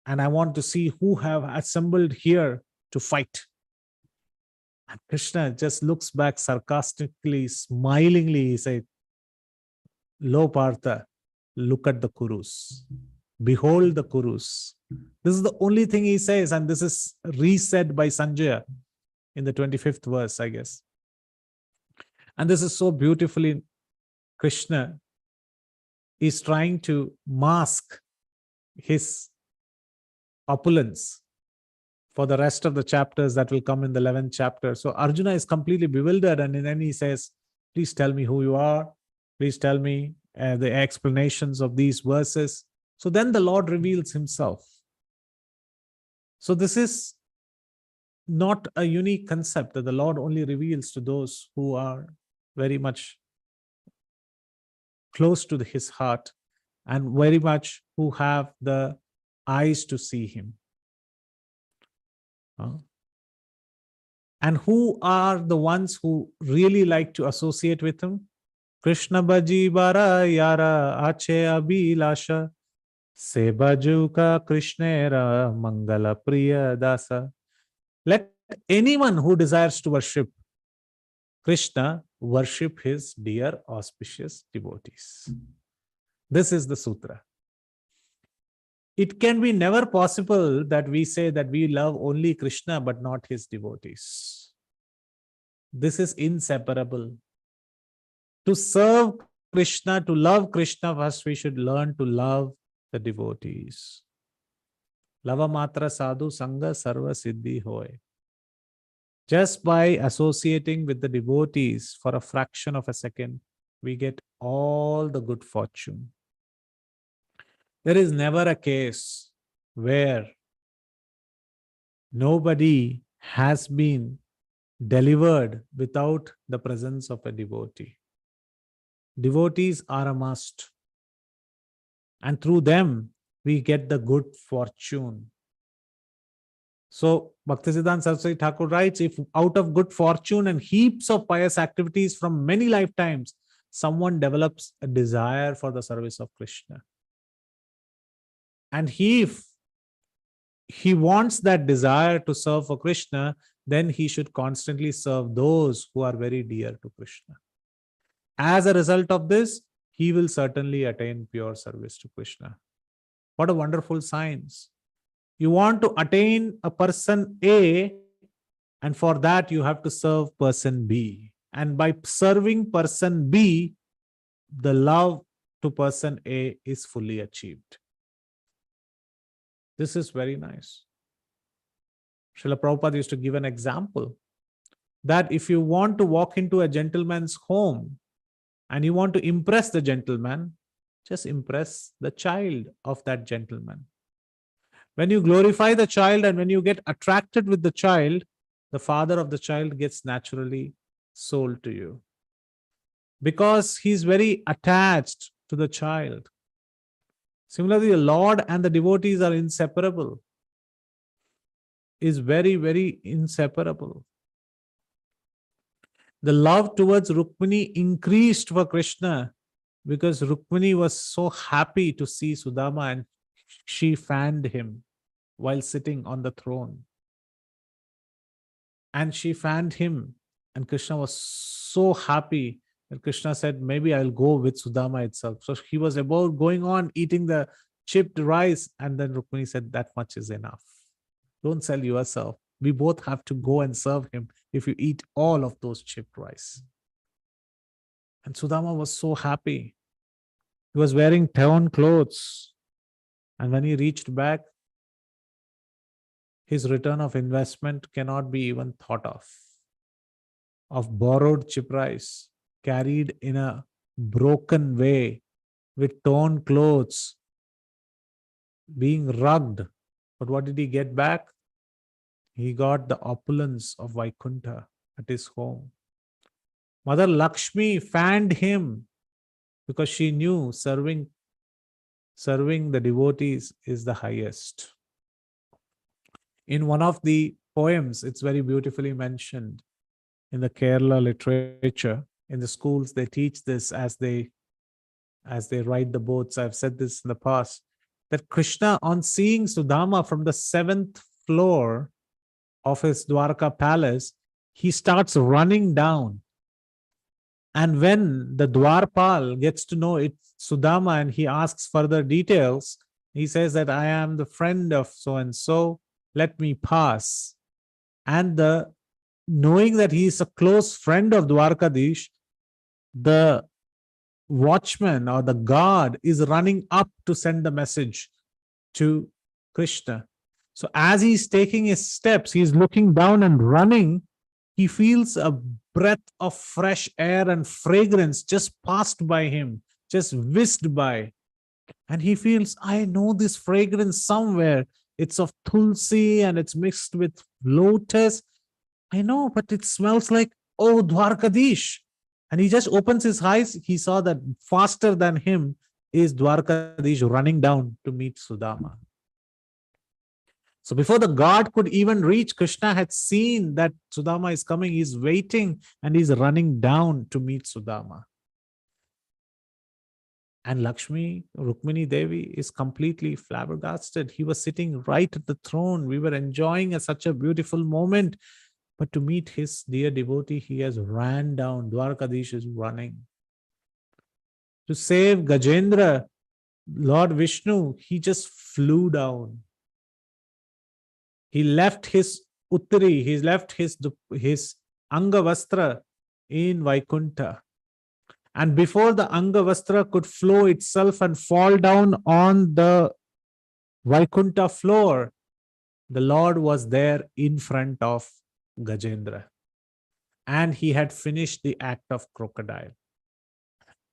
and I want to see who have assembled here to fight. And Krishna just looks back sarcastically, smilingly, he said, Lo Partha, look at the Kurus. Behold the Kurus. This is the only thing he says, and this is resaid by Sanjaya in the 25th verse, I guess. And this is so beautifully, Krishna is trying to mask his opulence for the rest of the chapters that will come in the 11th chapter. So Arjuna is completely bewildered, and then he says, please tell me who you are. Please tell me the explanations of these verses. So then the Lord reveals himself. So this is not a unique concept that the Lord only reveals to those who are very much close to his heart and very much who have the eyes to see him. And who are the ones who really like to associate with him? Krishna Bhaji Bara Yara Ache Abhilasha Se Bhajuka Krishnera Mangala Priya Dasa. Let anyone who desires to worship Krishna worship his dear auspicious devotees. This is the sutra. It can be never possible that we say that we love only Krishna but not his devotees. This is inseparable. To serve Krishna, to love Krishna, first we should learn to love the devotees. Lava matra sadhu sangha sarva siddhi hoy. Just by associating with the devotees for a fraction of a second, we get all the good fortune. There is never a case where nobody has been delivered without the presence of a devotee. Devotees are a must. And through them, we get the good fortune. So, Bhaktisiddhanta Saraswati Thakur writes, if out of good fortune and heaps of pious activities from many lifetimes, someone develops a desire for the service of Krishna, and if he wants that desire to serve for Krishna, then he should constantly serve those who are very dear to Krishna. As a result of this, he will certainly attain pure service to Krishna. What a wonderful science. You want to attain a person A, and for that you have to serve person B. And by serving person B, the love to person A is fully achieved. This is very nice. Srila Prabhupada used to give an example that if you want to walk into a gentleman's home and you want to impress the gentleman, just impress the child of that gentleman. When you glorify the child and when you get attracted with the child, the father of the child gets naturally sold to you because he's very attached to the child. Similarly, the Lord and the devotees are inseparable, is very, very inseparable. The love towards Rukmini increased for Krishna because Rukmini was so happy to see Sudama and she fanned him while sitting on the throne. and she fanned him. And Krishna was so happy. And Krishna said, maybe I'll go with Sudama itself. So he was about going on eating the chipped rice. And then Rukmini said, that much is enough. Don't sell yourself. We both have to go and serve him if you eat all of those chipped rice. And Sudama was so happy. He was wearing torn clothes. And when he reached back, his return of investment cannot be even thought of borrowed chip rice, carried in a broken way, with torn clothes, being rugged. But what did he get back? He got the opulence of Vaikuntha at his home. Mother Lakshmi fanned him because she knew serving the devotees is the highest. In one of the poems, it's very beautifully mentioned in the Kerala literature. In the schools, they teach this as they ride the boats. I've said this in the past, that Krishna, on seeing Sudama from the 7th floor of his Dwarka palace, he starts running down. And when the Dwarpal gets to know it's Sudama and he asks further details, he says that I am the friend of so-and-so, let me pass. And knowing that he is a close friend of Dwarkadish, the watchman or the guard is running up to send the message to Krishna. So as he's taking his steps, he's looking down and running, he feels a breath of fresh air and fragrance just passed by him, just whisked by. And he feels, I know this fragrance somewhere. It's of tulsi and it's mixed with lotus. I know, but it smells like, oh, Dwarkadish. And he just opens his eyes. He saw that faster than him is Dwarkadish running down to meet Sudama. So before the god could even reach, Krishna had seen that Sudama is coming. He's waiting and he's running down to meet Sudama. And Lakshmi, Rukmini Devi, is completely flabbergasted. He was sitting right at the throne. We were enjoying such a beautiful moment. But to meet his dear devotee, he has ran down. Dwarkadish is running. To save Gajendra, Lord Vishnu, he just flew down. He left his uttari, he left his Angavastra in Vaikuntha. And before the Angavastra could flow itself and fall down on the Vaikuntha floor, the Lord was there in front of Gajendra. And he had finished the act of crocodile.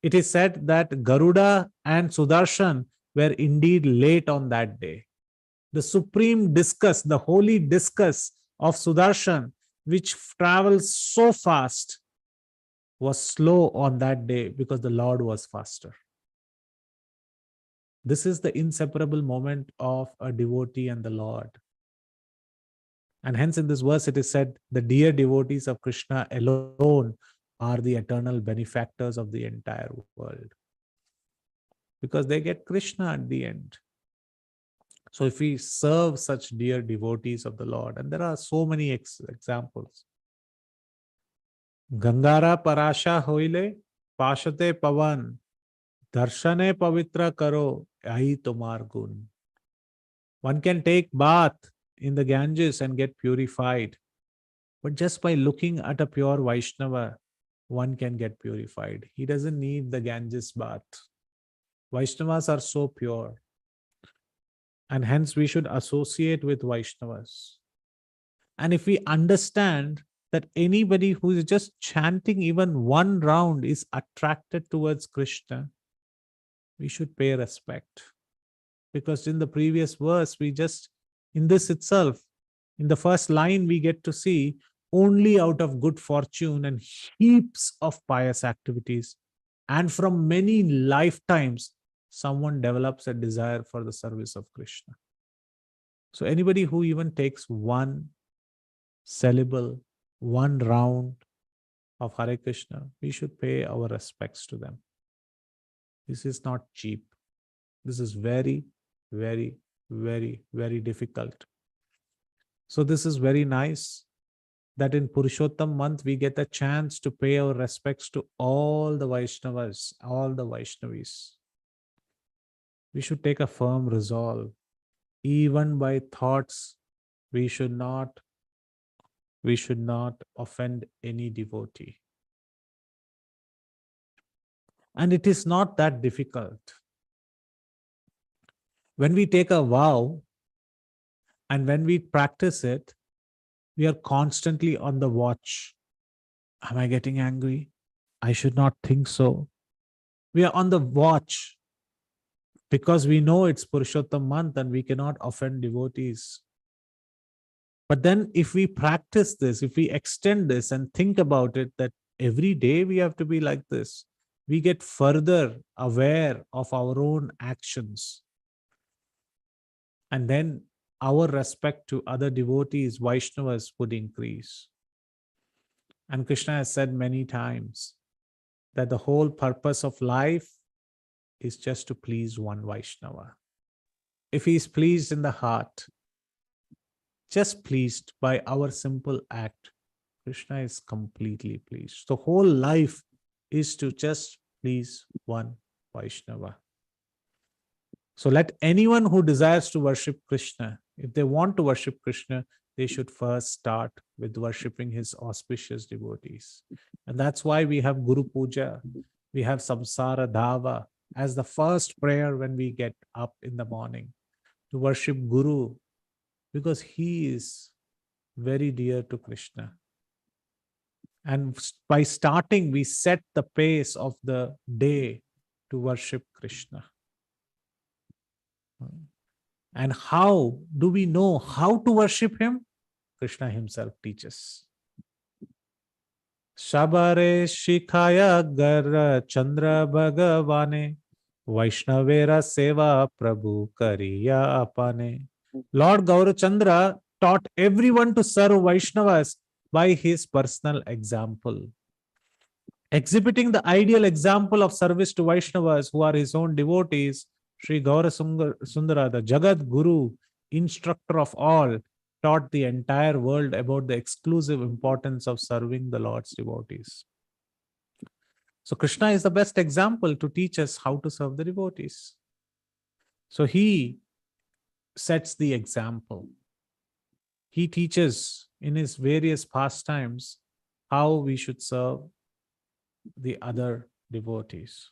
It is said that Garuda and Sudarshan were indeed late on that day. The supreme discus, the holy discus of Sudarshan, which travels so fast, was slow on that day because the Lord was faster. This is the inseparable moment of a devotee and the Lord. And hence in this verse it is said, the dear devotees of Krishna alone are the eternal benefactors of the entire world. Because they get Krishna at the end. So if we serve such dear devotees of the Lord, and there are so many examples. Gangara parasha hoile, pashate pavan, darshane pavitra karo, ai tomar gun. One can take bath in the Ganges and get purified. But just by looking at a pure Vaishnava, one can get purified. He doesn't need the Ganges bath. Vaishnavas are so pure. And hence we should associate with Vaishnavas. And if we understand that anybody who is just chanting even one round is attracted towards Krishna, we should pay respect. Because in the previous verse, in this itself, in the first line, we get to see only out of good fortune and heaps of pious activities, and from many lifetimes, someone develops a desire for the service of Krishna. So anybody who even takes one syllable, one round of Hare Krishna, we should pay our respects to them. This is not cheap. This is very, very, very, very difficult. So this is very nice that in Purushottam month we get a chance to pay our respects to all the Vaishnavas, all the Vaishnavis. We should take a firm resolve. Even by thoughts, we should not offend any devotee. And it is not that difficult. When we take a vow and when we practice it, we are constantly on the watch. Am I getting angry? I should not think so. We are on the watch because we know it's Purushottam month and we cannot offend devotees. But then if we practice this, if we extend this and think about it, that every day we have to be like this, we get further aware of our own actions. And then our respect to other devotees, Vaishnavas, would increase. And Krishna has said many times that the whole purpose of life is just to please one Vaishnava. If he is pleased in the heart, just pleased by our simple act, Krishna is completely pleased. The whole life is to just please one Vaishnava. So let anyone who desires to worship Krishna, if they want to worship Krishna, they should first start with worshipping his auspicious devotees. And that's why we have Guru Puja, we have Samsara Dhava as the first prayer when we get up in the morning, to worship Guru, because he is very dear to Krishna. And by starting, we set the pace of the day to worship Krishna. And how do we know how to worship him? Krishna himself teaches. Shabare Shikhaya Gar Chandra Bhagavane Vaishnavera Seva Prabhu Kariya Apane. Lord Gaurachandra taught everyone to serve Vaishnavas by his personal example. Exhibiting the ideal example of service to Vaishnavas who are his own devotees, Sri Gaurasundara, the Jagat Guru, instructor of all, taught the entire world about the exclusive importance of serving the Lord's devotees. So Krishna is the best example to teach us how to serve the devotees. So he sets the example. He teaches in his various pastimes how we should serve the other devotees.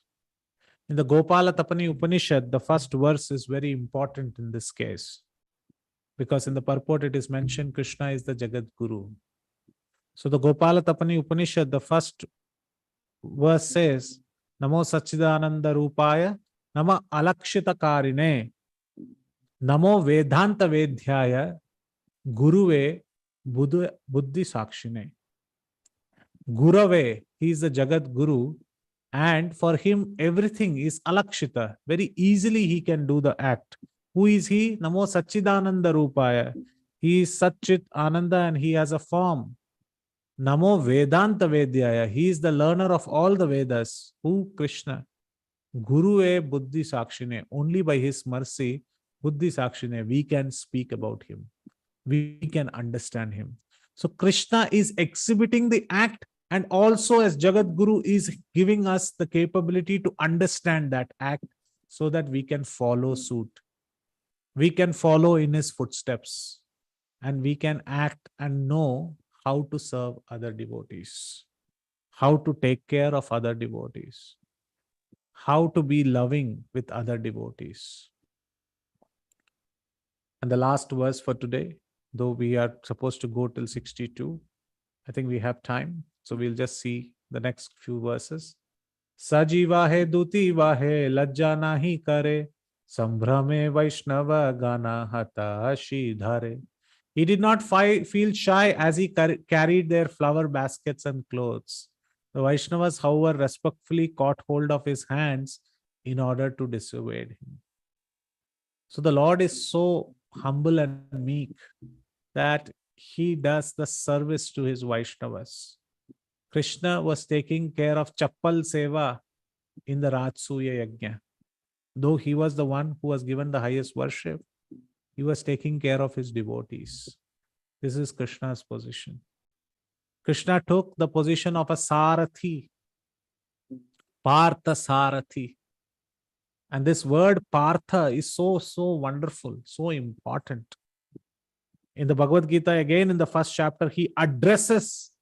In the Gopala Tapani Upanishad, the first verse is very important in this case, because in the purport it is mentioned Krishna is the Jagat Guru. So the Gopala Tapani Upanishad, the first verse says, Namo Sachidananda Rupaya, Nama Alakshita Karine, Namo Vedanta Vedhyaya, Guruve Buddhi Sakshine. Gurave, he is the Jagat Guru, and for him everything is alakshita. Very easily he can do the act. Who is he? Namo Sachidananda Rupaya. He is Satchit Ananda and he has a form. Namo Vedanta Vedyaya. He is the learner of all the Vedas. Who? Krishna. Gurue Buddhi Sakshine. Only by his mercy, Buddhi Sakshine, we can speak about him. We can understand him. So Krishna is exhibiting the act, and also as Jagat Guru is giving us the capability to understand that act so that we can follow suit. We can follow in his footsteps and we can act and know how to serve other devotees, how to take care of other devotees, how to be loving with other devotees. And the last verse for today, though we are supposed to go till 62, I think we have time. So we'll just see the next few verses. Sajiva he duti vahe lajja nahi kare sambhrame Vaishnava gana hatashi dhare. He did not feel shy as he carried their flower baskets and clothes. The Vaishnavas, however, respectfully caught hold of his hands in order to dissuade him. So the Lord is so humble and meek that he does the service to his Vaishnavas. Krishna was taking care of Chappal Seva in the Rajsuya Yajna. Though he was the one who was given the highest worship, he was taking care of his devotees. This is Krishna's position. Krishna took the position of a Sarathi, Partha Sarathi. And this word Partha is so wonderful, so important. In the Bhagavad Gita, again in the first chapter, he addresses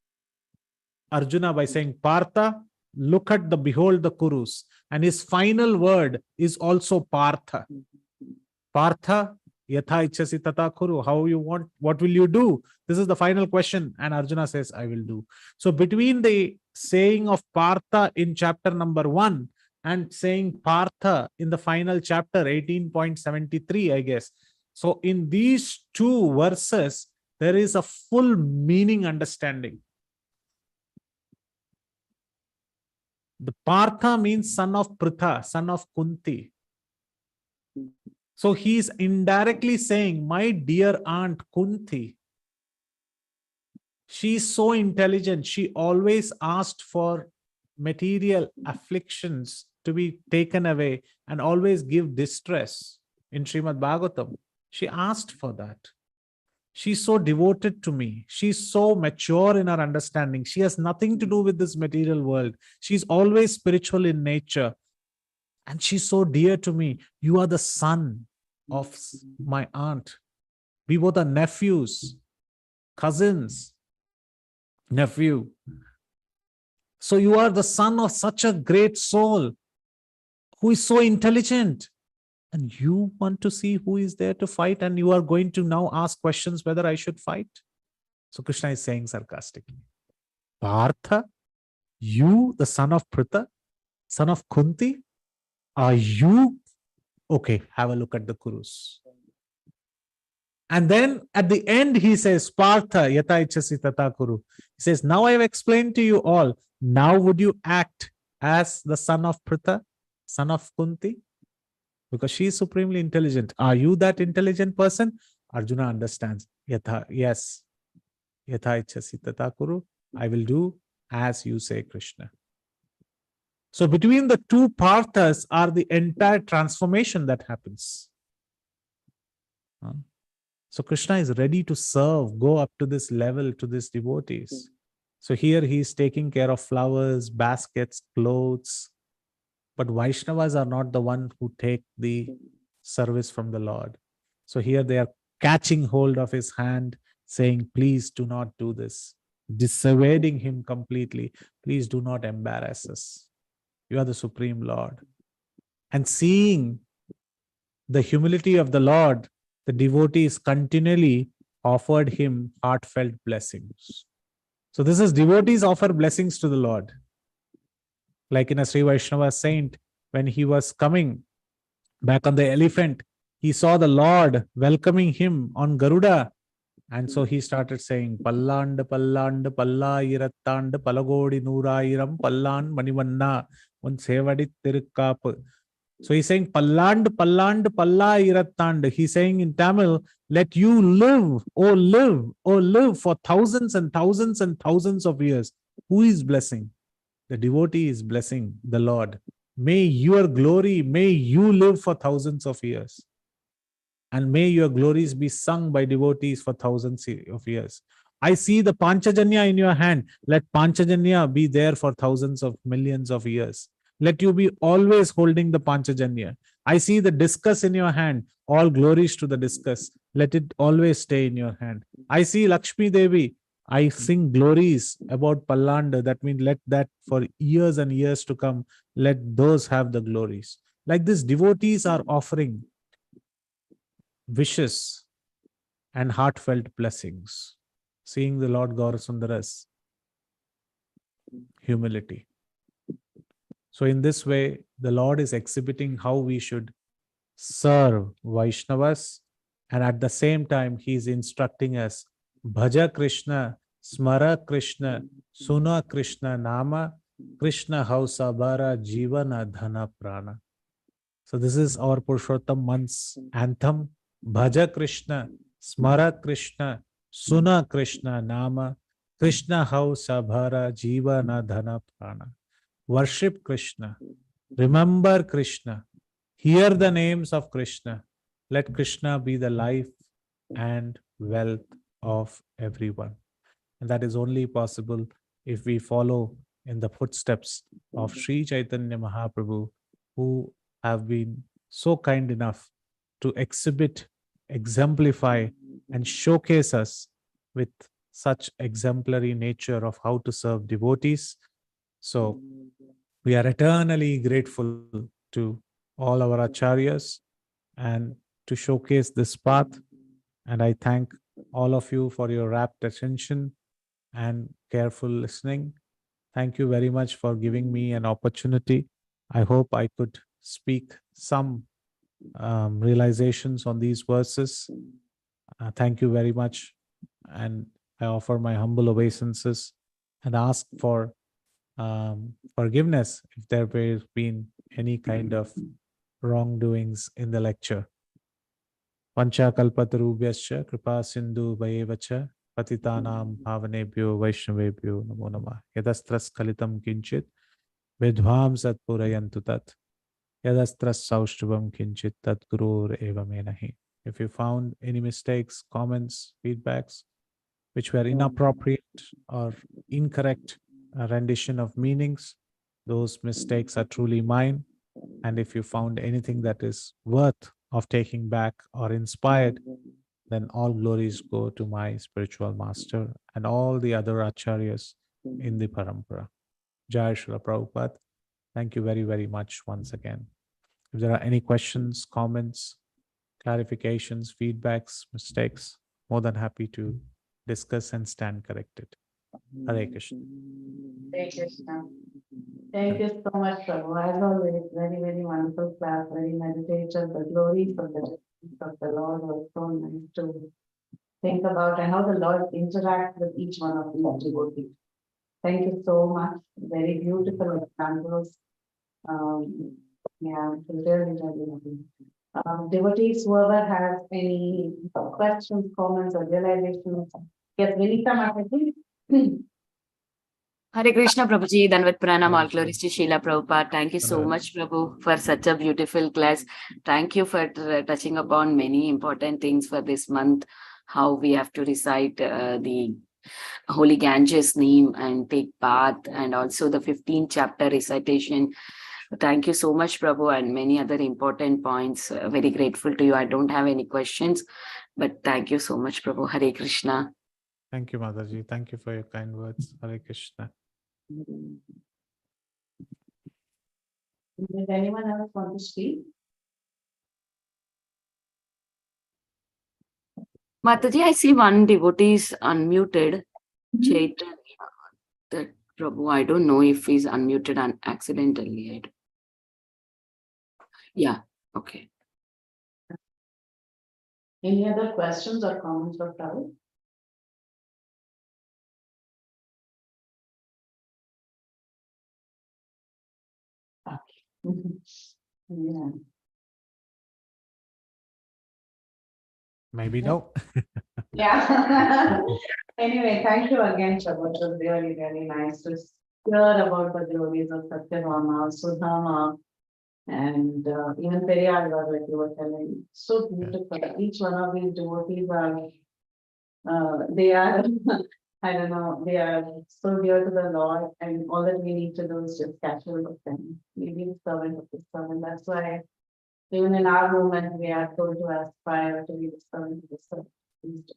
Arjuna by saying, Partha, behold the Kurus. And his final word is also Partha. Partha, yatha ichchasi tata kuru. How you want, what will you do? This is the final question. And Arjuna says, I will do. So between the saying of Partha in chapter number 1 and saying Partha in the final chapter, 18.73, I guess. So in these two verses, there is a full meaning understanding. The Partha means son of Pritha, son of Kunti. So he's indirectly saying, my dear aunt Kunti, she's so intelligent. She always asked for material afflictions to be taken away and always give distress. In Srimad Bhagavatam, she asked for that. She's so devoted to me. She's so mature in her understanding. She has nothing to do with this material world. She's always spiritual in nature. And she's so dear to me. You are the son of my aunt. We both are nephews, cousins, nephew. So you are the son of such a great soul who is so intelligent. And you want to see who is there to fight, and you are going to now ask questions whether I should fight. So Krishna is saying sarcastically, Partha, you, the son of Pritha, son of Kunti, are you? Okay, have a look at the Kurus. And then at the end, he says, Partha, yata ichchasi tata kuru. He says, now I have explained to you all. Now would you act as the son of Pritha, son of Kunti? Because she is supremely intelligent. Are you that intelligent person? Arjuna understands. Yatha, yes. Yatha ichchasi tata kuru. I will do as you say, Krishna. So between the two Parthas are the entire transformation that happens. So Krishna is ready to serve, go up to this level to these devotees. So here he is taking care of flowers, baskets, clothes. But Vaishnavas are not the one who take the service from the Lord. So here they are catching hold of his hand, saying, please do not do this. Dissuading him completely. Please do not embarrass us. You are the Supreme Lord. And seeing the humility of the Lord, the devotees continually offered him heartfelt blessings. So this is devotees offer blessings to the Lord. Like in a Sri Vaishnava saint, when he was coming back on the elephant, he saw the Lord welcoming him on Garuda. And so he started saying, Palland, Palland, Pallayiratand, Palagodi Nurayiram, Pallan Manivanna, one Sevadit Tirukap. So he's saying, Palland, Palland, Pallayiratand. He's saying in Tamil, let you live, live, live for thousands and thousands and thousands of years. Who is blessing? The devotee is blessing the Lord. May your glory, may you live for thousands of years. And may your glories be sung by devotees for thousands of years. I see the Panchajanya in your hand. Let Panchajanya be there for thousands of millions of years. Let you be always holding the Panchajanya. I see the discus in your hand. All glories to the discus. Let it always stay in your hand. I see Lakshmi Devi. I sing glories about Pallanda. That means let that for years and years to come, let those have the glories. Like this, devotees are offering wishes and heartfelt blessings, seeing the Lord Gaurasundara's humility. So in this way, the Lord is exhibiting how we should serve Vaishnavas, and at the same time, he is instructing us, Bhaja Krishna, Smara Krishna, Suna Krishna Nama, Krishna Hausa Bara Jivana Dhana Prana. So this is our Purushottam month's anthem. Bhaja Krishna, Smara Krishna, Suna Krishna Nama, Krishna Hausa Bara Jivana Dhana Prana. Worship Krishna, remember Krishna, hear the names of Krishna. Let Krishna be the life and wealth of everyone. And that is only possible if we follow in the footsteps of Sri Chaitanya Mahaprabhu, who have been so kind enough to exhibit, exemplify, and showcase us with such exemplary nature of how to serve devotees. So we are eternally grateful to all our acharyas and to showcase this path. And I thank all of you for your rapt attention and careful listening. Thank you very much for giving me an opportunity. I hope I could speak some realizations on these verses. Thank you very much. And I offer my humble obeisances and ask for forgiveness if there have been any kind of wrongdoings in the lecture. Pancha kalpatarubhyascha kripa sindhu vayevacha patitanam bhavanebhyo vaishnavebhyo namo namah. Yadastras kalitam kinchit vidhvam satpurayantu tat. Yadastras saushtabam kinchit tat gurur eva menahi. If you found any mistakes, comments, feedbacks, which were inappropriate or incorrect rendition of meanings, those mistakes are truly mine. And if you found anything that is worth of taking back or inspired, then all glories go to my spiritual master and all the other acharyas in the parampara. Jai Srila Prabhupada. Thank you very, very much once again. If there are any questions, comments, clarifications, feedbacks, mistakes, more than happy to discuss and stand corrected. Hare Krishna. Hare Krishna. Thank you so much, Prabhu. As always, very, very wonderful class, very meditative. The glories of the Lord was so nice to think about, and how the Lord interacts with each one of these devotees. Thank you so much. Very beautiful examples. Yeah, it was really, really lovely. Devotees, whoever has any questions, comments, or realizations, yes, Vinita Mataji. Hare Krishna, Prabhuji, Danvat Pranam, Hare all glories to Srila Prabhupada. Thank you so Dandavat. much, Prabhu, for such a beautiful class. Thank you for touching upon many important things for this month, how we have to recite the Holy Ganges name and take bath, and also the 15th chapter recitation. Thank you so much, Prabhu, and many other important points. Very grateful to you. I don't have any questions, but thank you so much, Prabhu. Hare Krishna. Thank you, Mataji. Thank you for your kind words. Hare Krishna. Does anyone else want to speak? Mataji, I see one devotee is unmuted. Chaitanya. That Prabhu, I don't know if he's unmuted accidentally. Yeah, okay. Any other questions or comments for Prabhu? Yeah. Maybe no. Yeah. Anyway, thank you again, Prabhu. It was really, really nice to hear about the glories of Satyabhama, Sudhama, and even Periyar, like you were telling. So beautiful. Each one of these devotees are, they are, I don't know, they are so dear to the Lord, and all that we need to do is just catch hold of them. Maybe the servant of the servant. That's why even in our movement, we are told to aspire to be the servant of the servant.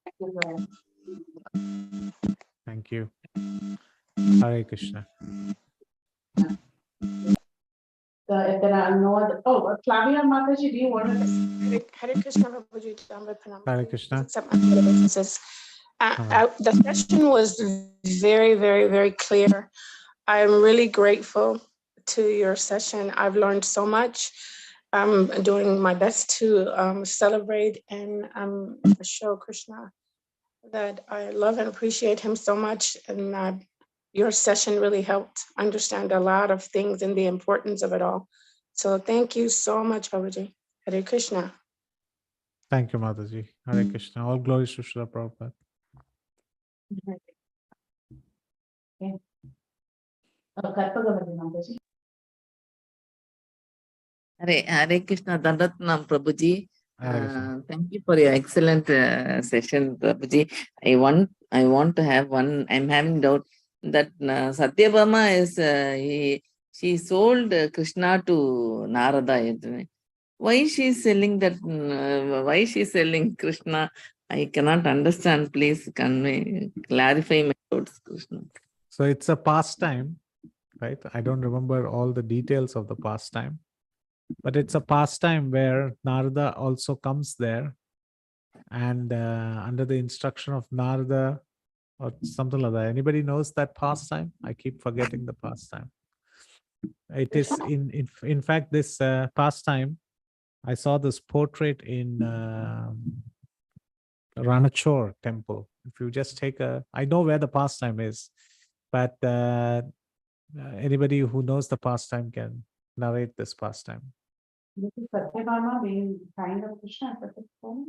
Thank you very much. Thank you. Hare Krishna. If there are no other, Flavia Mataji, do you want to? Hare Krishna, Prabhuji, Danvat Pranam. Hare Krishna. Accept my obeisances. The session was very, very, very clear. I'm really grateful to your session. I've learned so much. I'm doing my best to celebrate and show Krishna that I love and appreciate him so much. And your session really helped understand a lot of things and the importance of it all. So thank you so much, Prabhuji. Hare Krishna. Thank you, Mataji. Hare Krishna. All glories to Srila Prabhupada. Hare Krishna, Dandatnam Prabhuji. Hare Krishna. Thank you for your excellent session, Prabhuji. I want to have one. I'm having doubt that Satyabhama is she sold Krishna to Narada. Isn't it? Why she is selling that? Why she is selling Krishna? I cannot understand. Please, clarify my doubts, Krishna. So it's a pastime, right? I don't remember all the details of the pastime, but it's a pastime where Narada also comes there, and under the instruction of Narada or something like that. Anybody knows that pastime? I keep forgetting the pastime. It is in fact this pastime. I saw this portrait in Ranachore temple. If you just take I know where the pastime is, but anybody who knows the pastime can narrate this pastime. This is Satyabhama being kind of Krishna at this point.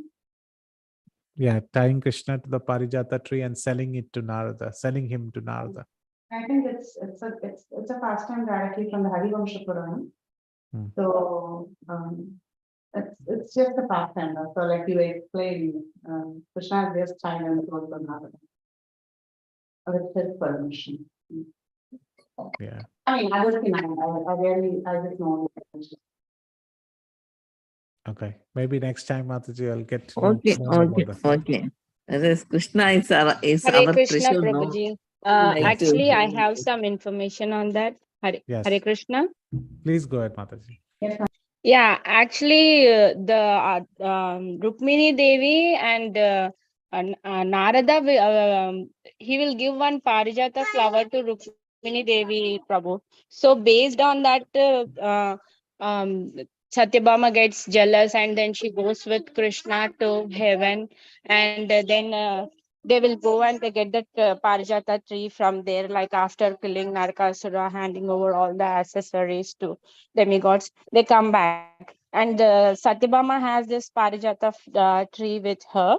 Yeah, tying Krishna to the Parijata tree and selling him to Narada. I think it's a pastime directly from the Haridas Purana. So it's just a pastime. So like you explained, Krishna is just child and the soul of Narada. With his permission. Yeah. I mean, I just know. Okay. Maybe next time, Mataji, I'll get to Okay, know more okay, about that. okay. This Krishna is our Hare Krishna, treasure now. Prabhuji. Like Actually, I have some information on that. Yes. Hare Krishna. Please go ahead, Mataji. Yeah, actually, the Rukmini Devi and Narada, he will give one Parijata flower to Rukmini Devi, Prabhu. So based on that, Satyabhama gets jealous and then she goes with Krishna to heaven, and then they will go and they get that Parijata tree from there, like after killing Narakasura, handing over all the accessories to demigods. They come back, and Satyabhama has this Parijata tree with her,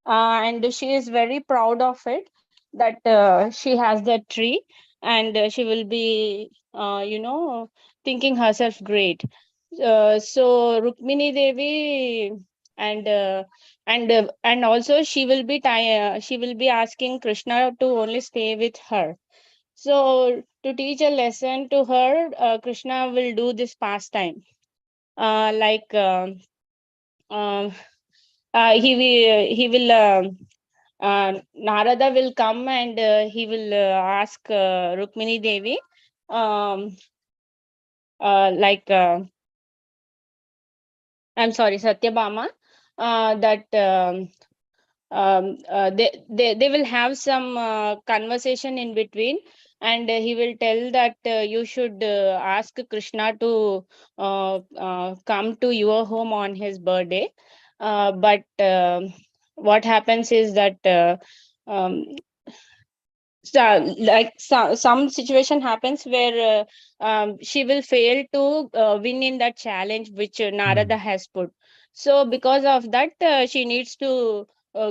and she is very proud of it that she has that tree, and she will be thinking herself great. So Rukmini Devi and also she will be asking Krishna to only stay with her. So to teach a lesson to her, Krishna will do this pastime. Like he will Narada will come and he will ask Rukmini Devi, like I'm sorry, Satyabhama, that they will have some conversation in between, and he will tell that you should ask Krishna to come to your home on his birthday. But what happens is that some situation happens where she will fail to win in that challenge which Narada has put. So because of that, she needs to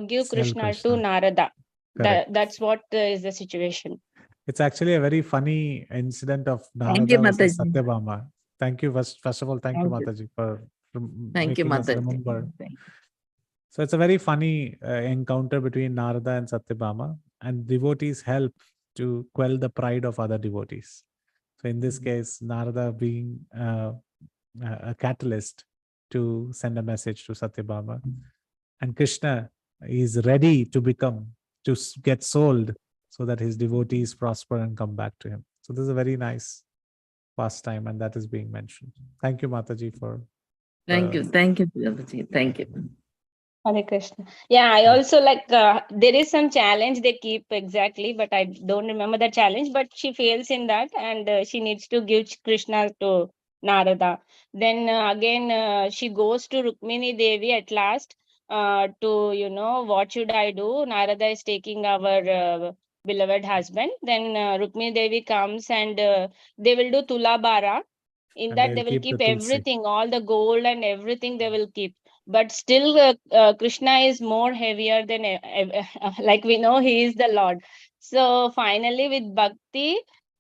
give Sell Krishna to Krishna. Narada. Correct. That's what is the situation. It's actually a very funny incident of Thank you, Narada versus Mataji. Satyabhama. Thank you. First of all, thank you, Thank you. Mataji, for Thank you, making us Mataji. remember. Thank you. So it's a very funny encounter between Narada and Satyabhama, and devotees help to quell the pride of other devotees. So in this case, Narada being a catalyst to send a message to Satyabhama, and Krishna is ready to get sold so that his devotees prosper and come back to him. So this is a very nice pastime, and that is being mentioned. Thank you, Mataji, for. Thank you, Prabhuji. Thank you. Hare Krishna. Yeah, I also like there is some challenge they keep exactly, but I don't remember the challenge. But she fails in that, and she needs to give Krishna to Narada. Then again, she goes to Rukmini Devi at last to what should I do? Narada is taking our beloved husband. Then Rukmini Devi comes and they will do Tulabara. In And that they'll they will keep the keep tulsi. everything, all the gold and everything they will keep, but still Krishna is more heavier than like we know he is the Lord. So finally with bhakti,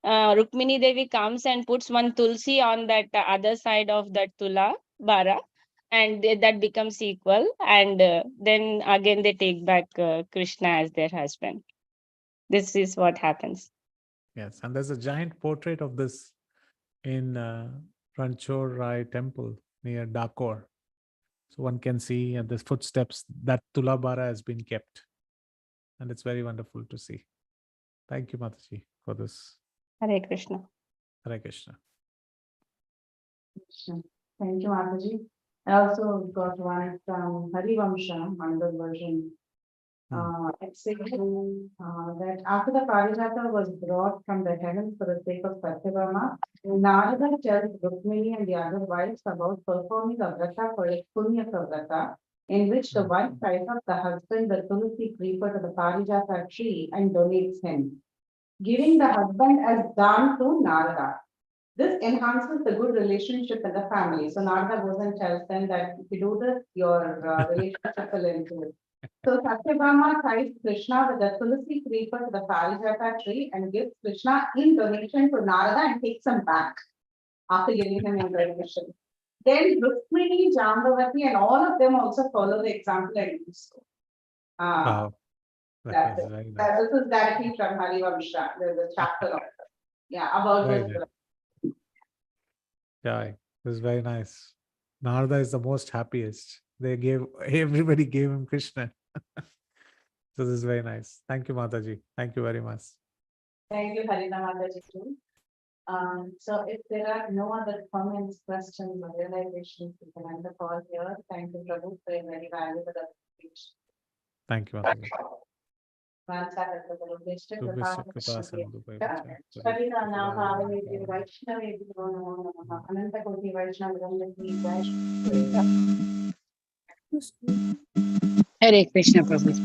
Rukmini Devi comes and puts one tulsi on that other side of that tula bara, and that becomes equal, and then again they take back Krishna as their husband. This is what happens. Yes, and there's a giant portrait of this in Ranchor Rai temple near Dakor. So one can see the footsteps that Tulabara has been kept. And it's very wonderful to see. Thank you, Mataji, for this. Hare Krishna. Hare Krishna. Thank you, Mataji. I also got one from Harivamsha, another version. It says that after the Parijata was brought from the heavens for the sake of Satyabhama, Narada tells Rukmini and the other wives about performing a vrata for a punya vrata, in which the wife ties up the husband, the Tulsi creeper, to the Parijata tree and donates him, giving the husband as dhan to Narada. This enhances the good relationship in the family. So Narada goes and tells them that if you do this, your relationship will improve. So Satyabhama ties Krishna with the Tulsi creeper to the Parijata tree and gives Krishna in donation to Narada and takes him back after giving him in donation. Then Rukmini, Jambavati, and all of them also follow the example and do so. Wow. That's it. Very nice. This is directly from Harivamsha. There's a chapter of it. Yeah, about Very this. nice. Yeah, this is very nice. Narada is the most happiest. Everybody gave him Krishna. So this is very nice. Thank you, Mataji. Thank you very much. Thank you, Harina Mataji too. So if there are no other comments, questions, or realizations, we can end the call here. Thank you, Prabhu, for your very valuable speech. Thank you, Mataji. Hare Krishna, Prabhuji.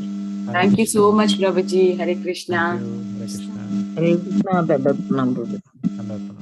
Thank you so much, Prabhuji. Hare Krishna. Hare Krishna. Hare Krishna, Dandavanam, Prabhuji. Dandavanam.